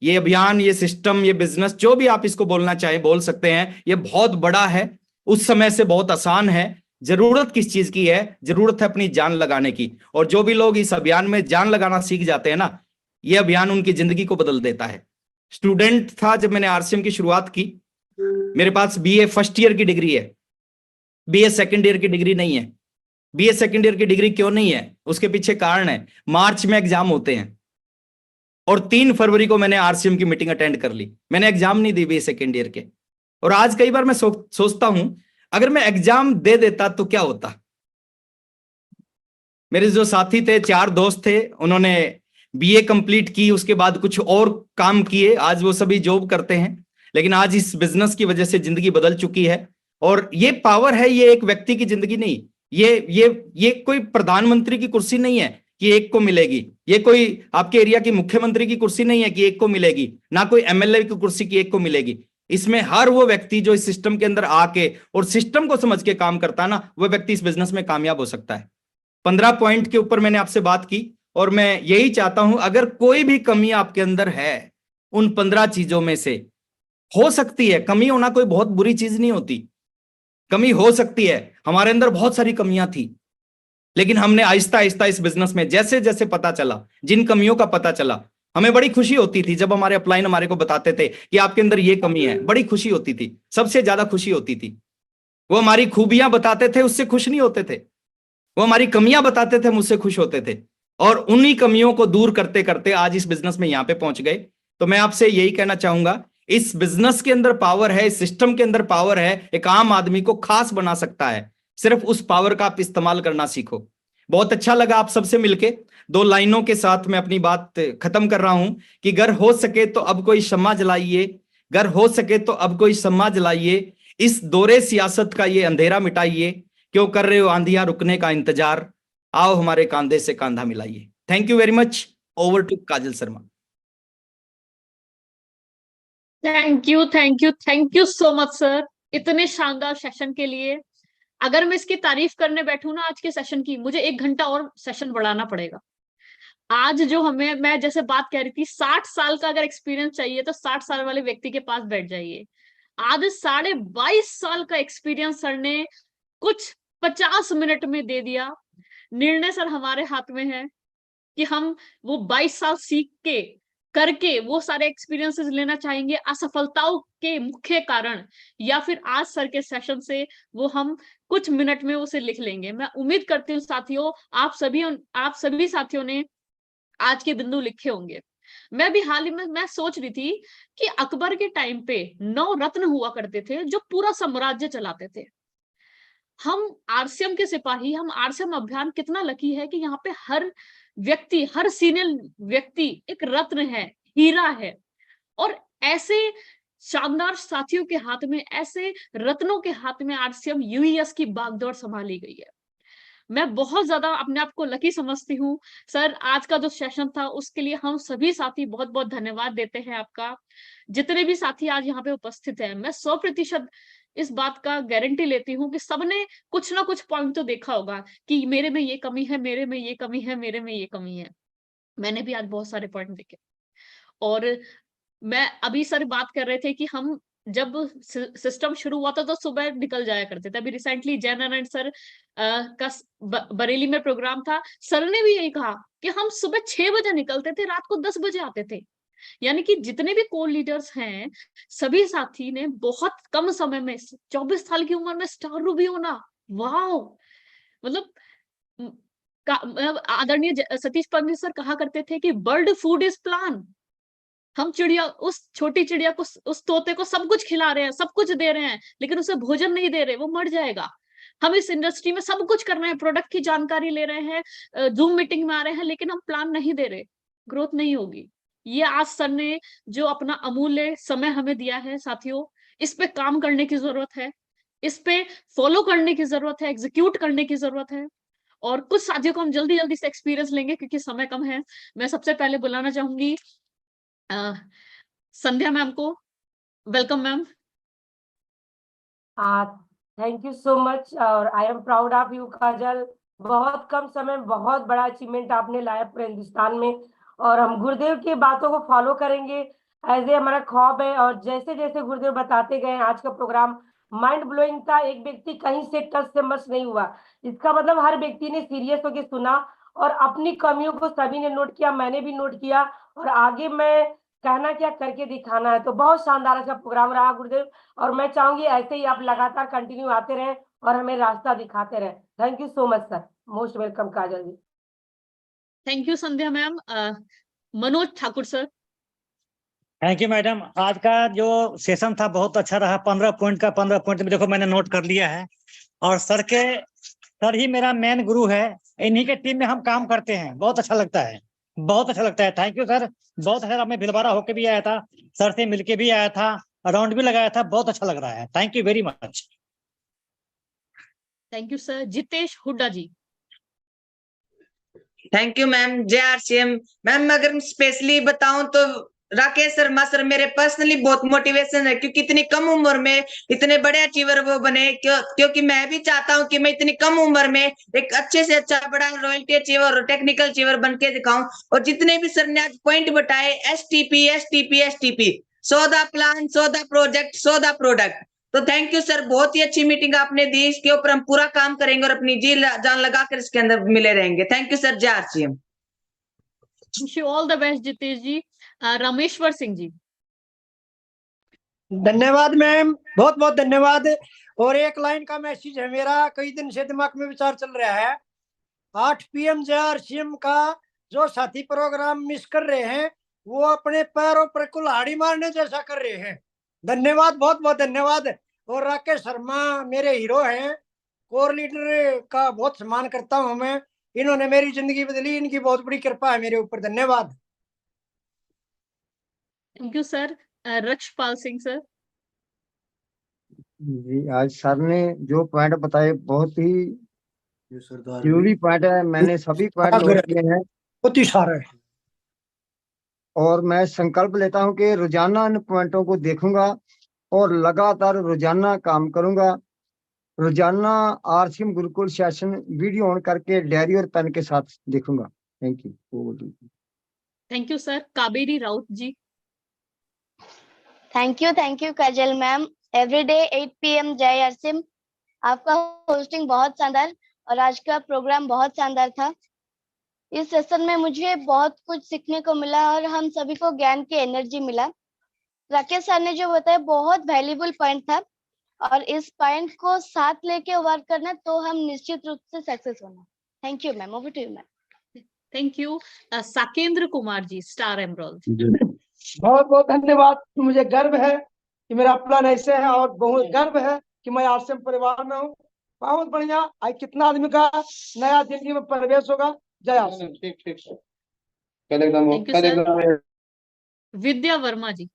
ये अभियान, ये सिस्टम, ये बिजनेस, जो भी आप इसको बोलना चाहें बोल सकते हैं, ये बहुत बड़ा है, उस समय से बहुत आसान है। जरूरत किस चीज की है? जरूरत है अपनी जान लगाने की। और जो भी लोग इस अभियान में जान लगाना सीख जाते हैं ना, ये अभियान उनकी जिंदगी को बदल देता है। स्टूडेंट था जब मैंने आरसीएम की शुरुआत की, मेरे पास बीए फर्स्ट ईयर की डिग्री है, बीए सेकंड ईयर की डिग्री नहीं है। बीए सेकंड ईयर की डिग्री क्यों नहीं है? उसके पीछे कारण है। मार्च में एग्जाम होते हैं और 3 फरवरी को मैंने आरसीएम की मीटिंग अटेंड कर ली। मैंने एग्जाम नहीं दी बीए सेकंड ईयर के। और आज कई बार मैं सोचता हूं, अगर मैं एग्जाम दे देता तो क्या होता। मेरे जो साथी थे, 4 दोस्त थे, उन्होंने बीए कंप्लीट की, उसके बाद कुछ और काम किए, आज वो सभी जॉब करते हैं। लेकिन आज इस बिजनेस की वजह से जिंदगी बदल चुकी है। और ये पावर है, ये एक व्यक्ति की जिंदगी नहीं, ये कोई प्रधानमंत्री की कुर्सी नहीं है कि एक को मिलेगी, ये कोई आपके एरिया की मुख्यमंत्री की कुर्सी नहीं है कि एक को मिलेगी, ना कोई एमएलए की कुर्सी की एक को मिलेगी। इसमें हर वो व्यक्ति जो इस सिस्टम के अंदर आके और सिस्टम को समझ के काम करता है ना, वो व्यक्ति इस बिजनेस में कामयाब हो सकता है। 15 पॉइंट के ऊपर मैंने आपसे बात की, और मैं यही चाहता हूं, अगर कोई भी कमी आपके अंदर है उन 15 चीजों में से, हो सकती है, कमी होना कोई बहुत बुरी चीज नहीं होती, कमी हो सकती है। हमारे अंदर बहुत सारी कमियां थी, लेकिन हमने आहिस्ता आहिस्ता इस बिजनेस में जैसे जैसे पता चला, जिन कमियों का पता चला, हमें बड़ी खुशी होती थी जब हमारे अपलाइन हमारे को बताते थे कि आपके अंदर ये कमी है। बड़ी खुशी होती थी, सबसे ज्यादा खुशी होती थी। वो हमारी खूबियां बताते थे, उससे खुश नहीं होते थे। वो हमारी कमियां बताते थे, मुझसे खुश होते थे। और उन्हीं कमियों को दूर करते करते आज इस बिजनेस में यहां पे पहुंच गए। तो मैं आपसे यही कहना चाहूंगा, इस बिजनेस के अंदर पावर है, इस सिस्टम के अंदर पावर है, एक आम आदमी को खास बना सकता है। सिर्फ उस पावर का आप इस्तेमाल करना सीखो। बहुत अच्छा लगा आप सबसे मिलके। 2 लाइनों के साथ मैं अपनी बात खत्म कर रहा हूं कि घर हो सके तो अब कोई शम्मा जलाइए, घर हो सके तो अब कोई शम्मा जलाइए, इस दौरे सियासत का ये अंधेरा मिटाइए, क्यों कर रहे हो आंधियां रुकने का इंतजार, आओ हमारे कांधे से कांधा मिलाइए। Thank you very much. Over to Kajal Sharma. Thank you so much sir, इतने शानदार सेशन के लिए। अगर मैं इसकी तारीफ करने बैठूं ना आज के सेशन की, मुझे 1 घंटा और सेशन बढ़ाना पड़ेगा। आज जो हमें, मैं जैसे बात कह रही थी, 60 साल का अगर एक्सपीरियंस चाहिए तो 60 साल वाले व्यक्ति के पास बैठ जाइए। आज 22.5 साल का एक्सपीरियंस सर ने कुछ 50 मिनट में दे दिया। निर्णय सर हमारे हाथ में है कि हम वो 22 साल सीख के करके वो सारे एक्सपीरियंसेस लेना चाहेंगे, असफलताओं के मुख्य कारण, या फिर आज सर के सेशन से वो हम कुछ मिनट में उसे लिख लेंगे। मैं उम्मीद करती हूँ साथियों, आप सभी साथियों ने आज के बिंदु लिखे होंगे। मैं भी हाल ही में मैं सोच रही थी कि अकबर के टाइम पे 9 रत्न हुआ करते थे जो पूरा साम्राज्य चलाते थे। हम आरसीएम के सिपाही, हम आरसीएम अभियान कितना लकी है कि यहाँ पे हर व्यक्ति, हर सीनियर व्यक्ति एक रत्न है, हीरा है। और ऐसे शानदार साथियों के हाथ में, ऐसे रत्नों के हाथ में आरसीएम यूईएस की बागडोर संभाली गई है। मैं बहुत ज्यादा अपने आप को लकी समझती हूँ सर। आज का जो सेशन था उसके लिए हम सभी साथी बहुत बहुत धन्यवाद देते हैं आपका। जितने भी साथी आज यहाँ पे उपस्थित हैं, मैं 100% इस बात का गारंटी लेती हूँ कि सबने कुछ ना कुछ पॉइंट तो देखा होगा कि मेरे में ये कमी है, मेरे में ये कमी है, मेरे में ये कमी है। मैंने भी आज बहुत सारे पॉइंट देखे। और मैं अभी सर बात कर रहे थे कि हम जब सिस्टम शुरू हुआ था तो सुबह निकल जाया करते थे। अभी रिसेंटली जैन आनंद सर का बरेली में प्रोग्राम था, सर ने भी यही कहा कि हम सुबह 6 बजे निकलते थे, रात को 10 बजे आते थे। यानी कि जितने भी कोर लीडर्स हैं, सभी साथी ने बहुत कम समय में 24 साल की उम्र में स्टार रूबी होना, वाह! मतलब आदरणीय सतीश पंडित सर कहा करते थे कि बर्ड फूड इज प्लान। हम चिड़िया, उस छोटी चिड़िया को, उस तोते को सब कुछ खिला रहे हैं, सब कुछ दे रहे हैं, लेकिन उसे भोजन नहीं दे रहे, वो मर जाएगा। हम इस इंडस्ट्री में सब कुछ कर रहे हैं, प्रोडक्ट की जानकारी ले रहे हैं, जूम मीटिंग में आ रहे हैं, लेकिन हम प्लान नहीं दे रहे, ग्रोथ नहीं होगी। ये आज सर ने जो अपना अमूल्य समय हमें दिया है साथियों, इस पे काम करने की जरूरत है, इस पे फॉलो करने की जरूरत है, एग्जीक्यूट करने की जरूरत है। और कुछ साथियों को हम जल्दी जल्दी से एक्सपीरियंस लेंगे क्योंकि समय कम है। मैं सबसे पहले बुलाना चाहूंगी संध्या मैम को। Welcome ma'am. Thank you so much और I am proud of you Kajal. बहुत कम समय में बहुत बड़ा अचीवमेंट आपने लाया पूरे हिंदुस्तान में, और हम गुरुदेव की बातों को फॉलो करेंगे एज ए हमारा ख्वाब है। और जैसे जैसे गुरुदेव बताते गए, आज का प्रोग्राम माइंड ब्लोइंग था। एक व्यक्ति कहीं से टच से मस नहीं हुआ, इसका मतलब हर व्यक्ति ने सीरियस होकर सुना और अपनी कमियों को सभी ने नोट किया, मैंने भी नोट किया। और आगे मैं कहना क्या करके दिखाना है। तो बहुत शानदार का प्रोग्राम रहा गुरुदेव, और मैं चाहूंगी ऐसे ही आप लगातार कंटिन्यू आते रहें और हमें रास्ता दिखाते रहें। Thank you so much sir, most welcome Kajal ji. Thank you Sandhya ma'am. Manoj Thakur sir. Thank you madam. आज का जो सेशन था बहुत अच्छा रहा। 15 पॉइंट का 15 पॉइंट में देखो मैंने नोट कर लिया है, और सर ही मेरा मेन गुरु है। इन्हीं के टीम में हम काम करते हैं, बहुत अच्छा लगता है, बहुत अच्छा लगता है। थैंक यू सर, बहुत अच्छा। मैं भिलवाड़ा होके भी आया था, सर से मिलके भी आया था, राउंड भी लगाया था, बहुत अच्छा लग रहा है। Thank you very much. Thank you sir. Jitesh Hooda ji. Thank you ma'am. JRCM ma'am, अगर स्पेशली बताऊं तो राकेश शर्मा सर मेरे पर्सनली बहुत मोटिवेशन है, क्योंकि इतनी कम उम्र में इतने बड़े अचीवर वो बने। क्योंकि मैं भी चाहता हूं कि मैं इतनी कम उम्र में एक अच्छे से अच्छा बड़ा रॉयल्टी अचीवर और टेक्निकल अचीवर बन के दिखाऊं। और जितने भी सर ने आज पॉइंट बताए, STP, so the plan, so the project, so the product. तो थैंक यू सर, बहुत ही अच्छी मीटिंग आपने दी। इसके ऊपर हम पूरा काम करेंगे और अपनी जी जान लगाकर इसके अंदर मिले रहेंगे। Thank you sir. JRCM। Wish you all the best Jitesh ji. Rameshwar Singh ji. धन्यवाद मैम, बहुत बहुत धन्यवाद। और एक लाइन का मैसेज है मेरा, कई दिन से दिमाग में विचार चल रहा है। 8 PM JRCM का जो साथी प्रोग्राम मिस कर रहे हैं, वो अपने पैरों पर कुल्हाड़ी मारने जैसा कर रहे हैं। धन्यवाद, बहुत बहुत धन्यवाद। और राकेश शर्मा मेरे हीरो हैं, कोर लीडर का बहुत सम्मान करता हूं मैं। इन्होंने मेरी जिंदगी बदली, इनकी बहुत बड़ी कृपा है मेरे ऊपर। धन्यवाद। Thank you sir. Rakshpal Singh sir. जी, आज सर ने जो पॉइंट बताए बहुत ही जरूरी पॉइंट है। मैंने सभी पॉइंट नोट किए हैं, बहुत ही सारा है। और मैं संकल्प लेता हूं कि रोजाना इन पॉइंटों को देखूंगा और लगातार रोजाना काम करूंगा। रोजाना RCM Gurukul session video on करके डायरी और पेन के साथ देखूंगा। Thank you. Thank you sir. Kaveri Raut ji. Thank you Kajal ma'am. Everyday 8 PM JRCM। आपका होस्टिंग बहुत शानदार और आज का प्रोग्राम बहुत शानदार था। इस सेशन में मुझे बहुत कुछ सीखने को मिला और हम सभी को ज्ञान की एनर्जी मिला। राकेश सर ने जो बताया बहुत वैल्यूबल पॉइंट था, और इस पॉइंट को साथ लेके वर्क करना तो हम निश्चित रूप से सक्सेस होना। Thank you ma'am. Over to you ma'am. Thank you. Sakendra Kumar ji, star emerald. बहुत बहुत धन्यवाद। मुझे गर्व है कि मेरा प्लान ऐसे है, और बहुत गर्व है कि मैं RCM परिवार में हूँ। बहुत बढ़िया। आज कितना आदमी का नया जिंदगी में प्रवेश होगा। जय RCM। ठीक थैंक यू सर। विद्या वर्मा जी।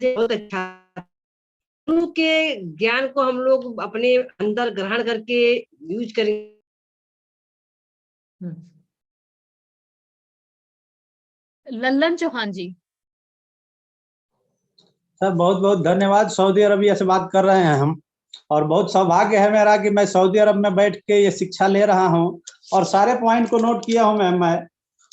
बहुत अच्छा। गुरु के ज्ञान को हम लोग अपने अंदर ग्रहण करके यूज करेंगे। लल्लन चौहान जी। सर बहुत बहुत धन्यवाद। सऊदी अरबिया से बात कर रहे हैं हम, और बहुत सौभाग्य है मेरा कि मैं सऊदी अरब में बैठ के ये शिक्षा ले रहा हूँ, और सारे पॉइंट को नोट किया हूँ मैं,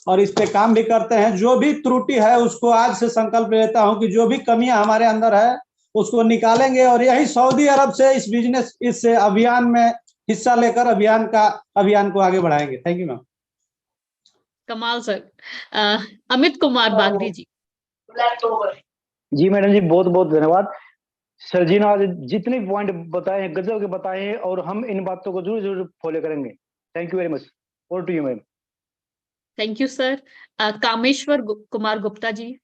और इस पे काम भी करते हैं। जो भी त्रुटि है उसको आज से संकल्प लेता हूँ कि जो भी कमियां हमारे अंदर है उसको निकालेंगे, और यही सऊदी अरब से इस बिजनेस, इस अभियान में हिस्सा लेकर अभियान को आगे बढ़ाएंगे। Thank you ma'am. कमाल सर। अमित कुमार बागड़ी जी। जी मैडम जी, बहुत बहुत धन्यवाद। सर जी ने आज जितने पॉइंट बताए हैं गजब के बताए हैं, और हम इन बातों को जरूर जरूर फॉलो करेंगे। Thank you very much. Over to you ma'am. Thank you sir. Kameshwar Kumar Gupta ji.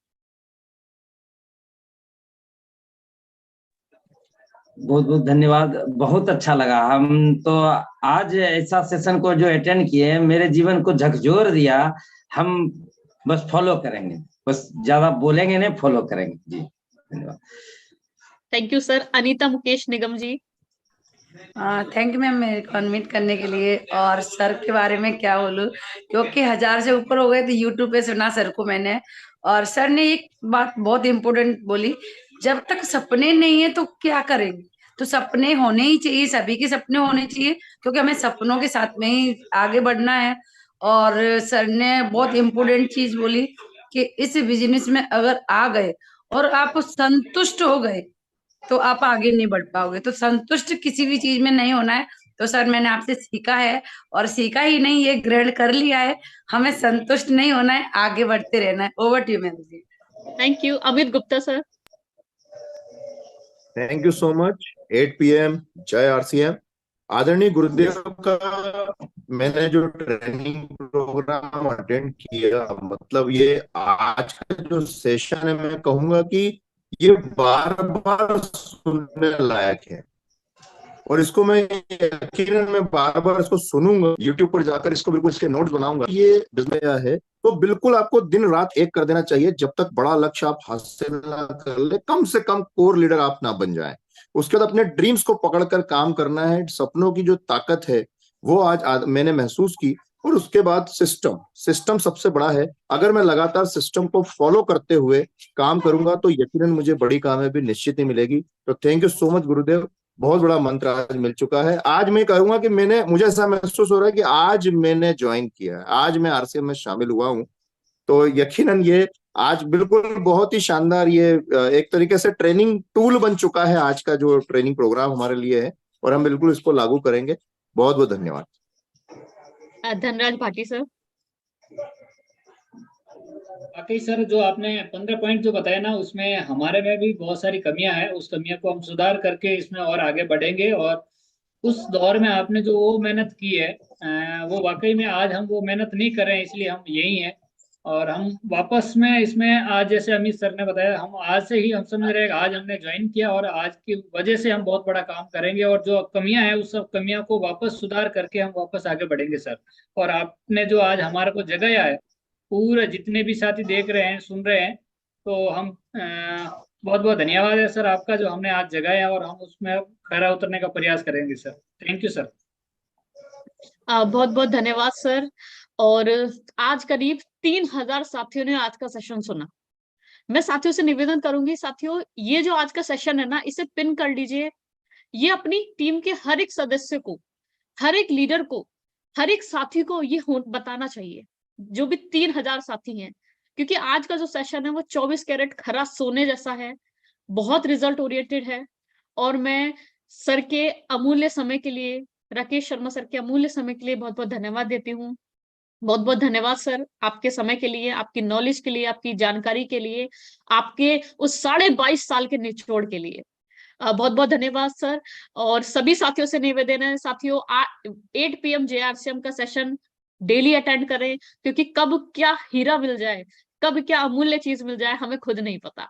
बहुत बहुत धन्यवाद। बहुत अच्छा लगा। हम तो आज ऐसा सेशन को जो अटेंड किए, मेरे जीवन को झकझोर दिया। हम बस फॉलो करेंगे, बस ज्यादा बोलेंगे नहीं, फॉलो करेंगे जी। धन्यवाद। Thank you sir. Anita Mukesh Nigam ji. Thank you ma'am मेरे को अनम्यूट करने के लिए। और सर के बारे में क्या बोलूं, क्योंकि 1000 से ऊपर हो गए तो यूट्यूब पे सुना सर को मैंने। और सर ने एक बात बहुत इम्पोर्टेंट बोली, जब तक सपने नहीं है तो क्या करेंगे। तो सपने होने ही चाहिए, सभी के सपने होने चाहिए, क्योंकि हमें सपनों के साथ में ही आगे बढ़ना है। और सर ने बहुत इम्पोर्टेंट चीज बोली कि इस बिजनेस में अगर आ गए और आप संतुष्ट हो गए तो आप आगे नहीं बढ़ पाओगे। तो संतुष्ट किसी भी चीज में नहीं होना है। तो सर मैंने आपसे सीखा है, और सीखा ही नहीं, ये ग्रहण कर लिया है, हमें संतुष्ट नहीं होना है, आगे बढ़ते रहना है। ओवर टू यू मैम जी। Thank you. Amit Gupta sir. Thank you so much. 8 PM जय RCM। आदरणीय गुरुदेव का मैंने जो ट्रेनिंग प्रोग्राम अटेंड किया, मतलब ये आज का जो सेशन है, मैं कहूंगा कि ये बार बार सुनने लायक है, और इसको मैं यकीनन मैं बार बार इसको सुनूंगा, यूट्यूब पर जाकर इसको बिल्कुल इसके नोट्स बनाऊंगा। ये बिजनेस है तो बिल्कुल आपको दिन रात एक कर देना चाहिए, जब तक बड़ा लक्ष्य आप हासिल ना कर ले, कम से कम कोर लीडर आप ना बन जाएं। उसके बाद अपने ड्रीम्स को पकड़कर काम करना है। सपनों की जो ताकत है वो आज मैंने महसूस की। और उसके बाद सिस्टम सबसे बड़ा है। अगर मैं लगातार सिस्टम को फॉलो करते हुए काम करूंगा तो यकीनन मुझे बड़ी कामयाबी निश्चित ही मिलेगी। तो थैंक यू सो मच गुरुदेव, बहुत बड़ा मंत्र आज मिल चुका है। आज मैं कहूंगा कि मुझे ऐसा महसूस हो रहा है कि आज मैंने ज्वाइन किया है, आज मैं RCM में शामिल हुआ हूं। तो यकीनन ये आज बिल्कुल बहुत ही शानदार, ये एक तरीके से ट्रेनिंग टूल बन चुका है आज का जो ट्रेनिंग प्रोग्राम हमारे लिए है, और हम बिल्कुल इसको लागू करेंगे। बहुत बहुत धन्यवाद। धनराज भाटी सर। बाकी सर जो आपने 15 पॉइंट जो बताया ना, उसमें हमारे में भी बहुत सारी कमियां हैं। उस कमियों को हम सुधार करके इसमें और आगे बढ़ेंगे। और उस दौर में आपने जो वो मेहनत की है, वो वाकई में आज हम वो मेहनत नहीं कर रहे हैं, इसलिए हम यही हैं। और हम वापस में इसमें आज, जैसे अमित सर ने बताया, हम आज से ही हम समझ रहे हैं, आज हमने ज्वाइन किया और आज की वजह से हम बहुत बड़ा काम करेंगे। और जो कमियां हैं उस सब कमियों को वापस सुधार करके हम वापस आगे बढ़ेंगे सर। और आपने जो आज हमारे को जगाया है, पूरे जितने भी साथी देख रहे हैं, सुन रहे हैं, तो हम बहुत बहुत धन्यवाद है सर आपका, जो हमने आज जगाया, और हम उसमें खरा उतरने का प्रयास करेंगे सर। Thank you sir. बहुत बहुत धन्यवाद सर। और आज करीब 3000 साथियों ने आज का सेशन सुना। मैं साथियों से निवेदन करूंगी, साथियों ये जो आज का सेशन है ना, इसे पिन कर लीजिए। ये अपनी टीम के हर एक सदस्य को, हर एक लीडर को, हर एक साथी को ये बताना चाहिए, जो भी 3000 साथी हैं, क्योंकि आज का जो सेशन है वो 24 कैरेट खरा सोने जैसा है, बहुत रिजल्ट ओरिएंटेड है। और मैं सर के अमूल्य समय के लिए, राकेश शर्मा सर के अमूल्य समय के लिए बहुत बहुत धन्यवाद देती हूँ। बहुत बहुत धन्यवाद सर, आपके समय के लिए, आपकी नॉलेज के लिए, आपकी जानकारी के लिए, आपके उस 22.5 साल के निचोड़ के लिए बहुत बहुत धन्यवाद सर। और सभी साथियों से निवेदन है, साथियों 8 PM JRCM का सेशन डेली अटेंड करें, क्योंकि कब क्या हीरा मिल जाए, कब क्या अमूल्य चीज मिल जाए, हमें खुद नहीं पता।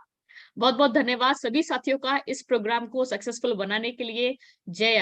बहुत बहुत धन्यवाद सभी साथियों का इस प्रोग्राम को सक्सेसफुल बनाने के लिए। जय